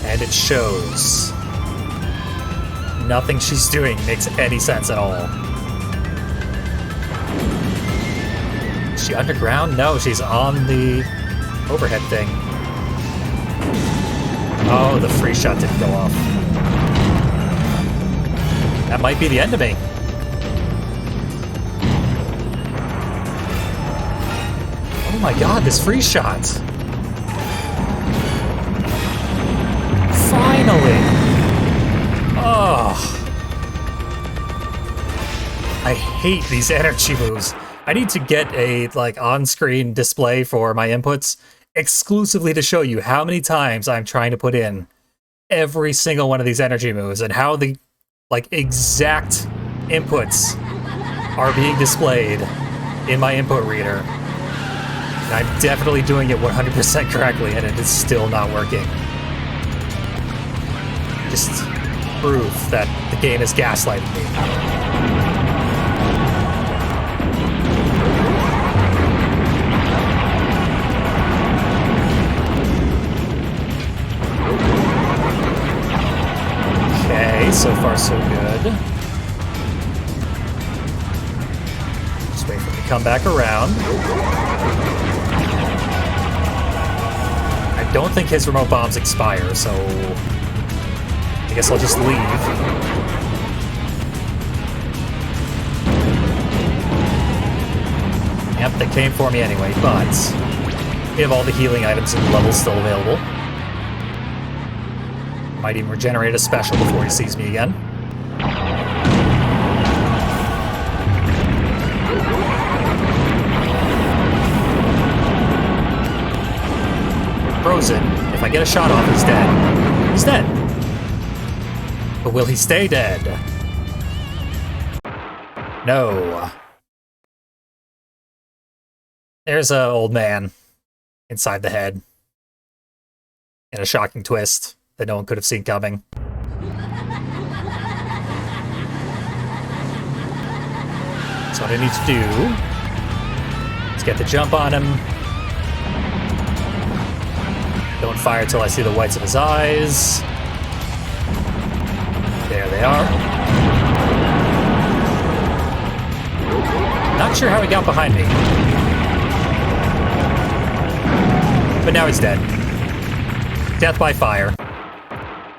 Speaker 1: And it shows. Nothing she's doing makes any sense at all. Is she underground? No, she's on the overhead thing. Oh, the free shot didn't go off. That might be the end of me. Oh my god, this free shot! Finally! Oh. I hate these energy moves. I need to get a, like, on-screen display for my inputs exclusively to show you how many times I'm trying to put in every single one of these energy moves and how the, like, exact inputs are being displayed in my input reader. And I'm definitely doing it 100% correctly, and it is still not working. Just proof that the game is gaslighting me. Okay, so far so good. Just wait for him to come back around. I don't think his remote bombs expire, so I guess I'll just leave. Yep, they came for me anyway, but we have all the healing items and levels still available. Might even regenerate a special before he sees me again. Frozen. If I get a shot off, he's dead. He's dead. But will he stay dead? No. There's an old man inside the head. In a shocking twist that no one could have seen coming. So what I need to do is get the jump on him. Don't fire till I see the whites of his eyes. There they are. Not sure how he got behind me. But now he's dead. Death by fire.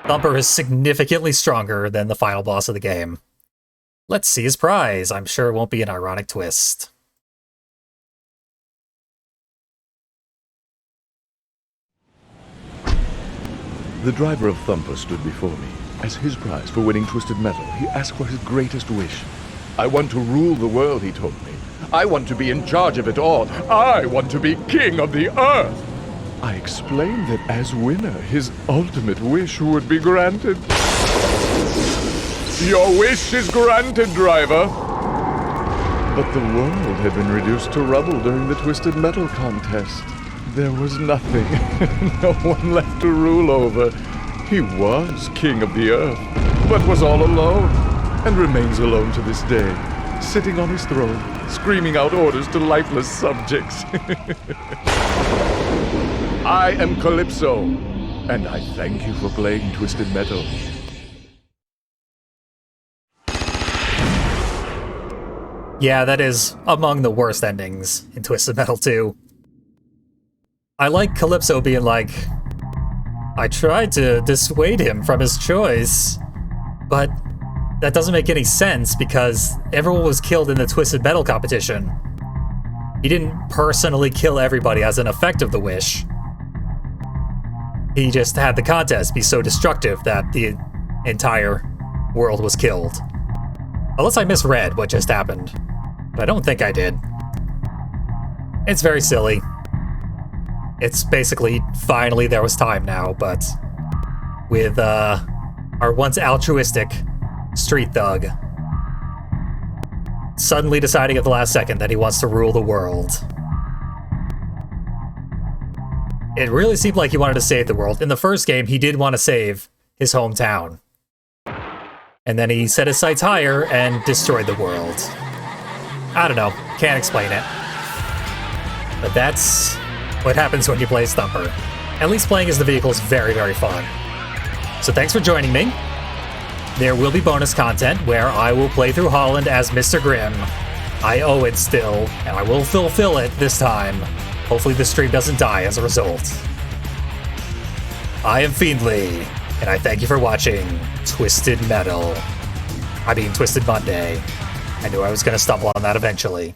Speaker 1: Thumper is significantly stronger than the final boss of the game. Let's see his prize. I'm sure it won't be an ironic twist.
Speaker 2: The driver of Thumper stood before me. As his prize for winning Twisted Metal, he asked for his greatest wish. I want to rule the world, he told me. I want to be in charge of it all. I want to be king of the earth. I explained that as winner, his ultimate wish would be granted. Your wish is granted, driver. But the world had been reduced to rubble during the Twisted Metal contest. There was nothing, no one left to rule over. He was king of the earth, but was all alone, and remains alone to this day, sitting on his throne, screaming out orders to lifeless subjects. I am Calypso, and I thank you for playing Twisted Metal.
Speaker 1: Yeah, that is among the worst endings in Twisted Metal 2. I like Calypso being like, I tried to dissuade him from his choice, but that doesn't make any sense because everyone was killed in the Twisted Metal competition. He didn't personally kill everybody as an effect of the wish. He just had the contest be so destructive that the entire world was killed. Unless I misread what just happened. But I don't think I did. It's very silly. It's basically, finally there was time now, but with our once altruistic street thug suddenly deciding at the last second that he wants to rule the world. It really seemed like he wanted to save the world. In the first game, he did want to save his hometown. And then he set his sights higher and destroyed the world. I don't know. Can't explain it. But that's what happens when you play as Thumper. At least playing as the vehicle is very, very fun. So thanks for joining me. There will be bonus content where I will play through Holland as Mr. Grimm. I owe it still, and I will fulfill it this time. Hopefully the stream doesn't die as a result. I am Fiendly, and I thank you for watching Twisted Monday. I knew I was going to stumble on that eventually.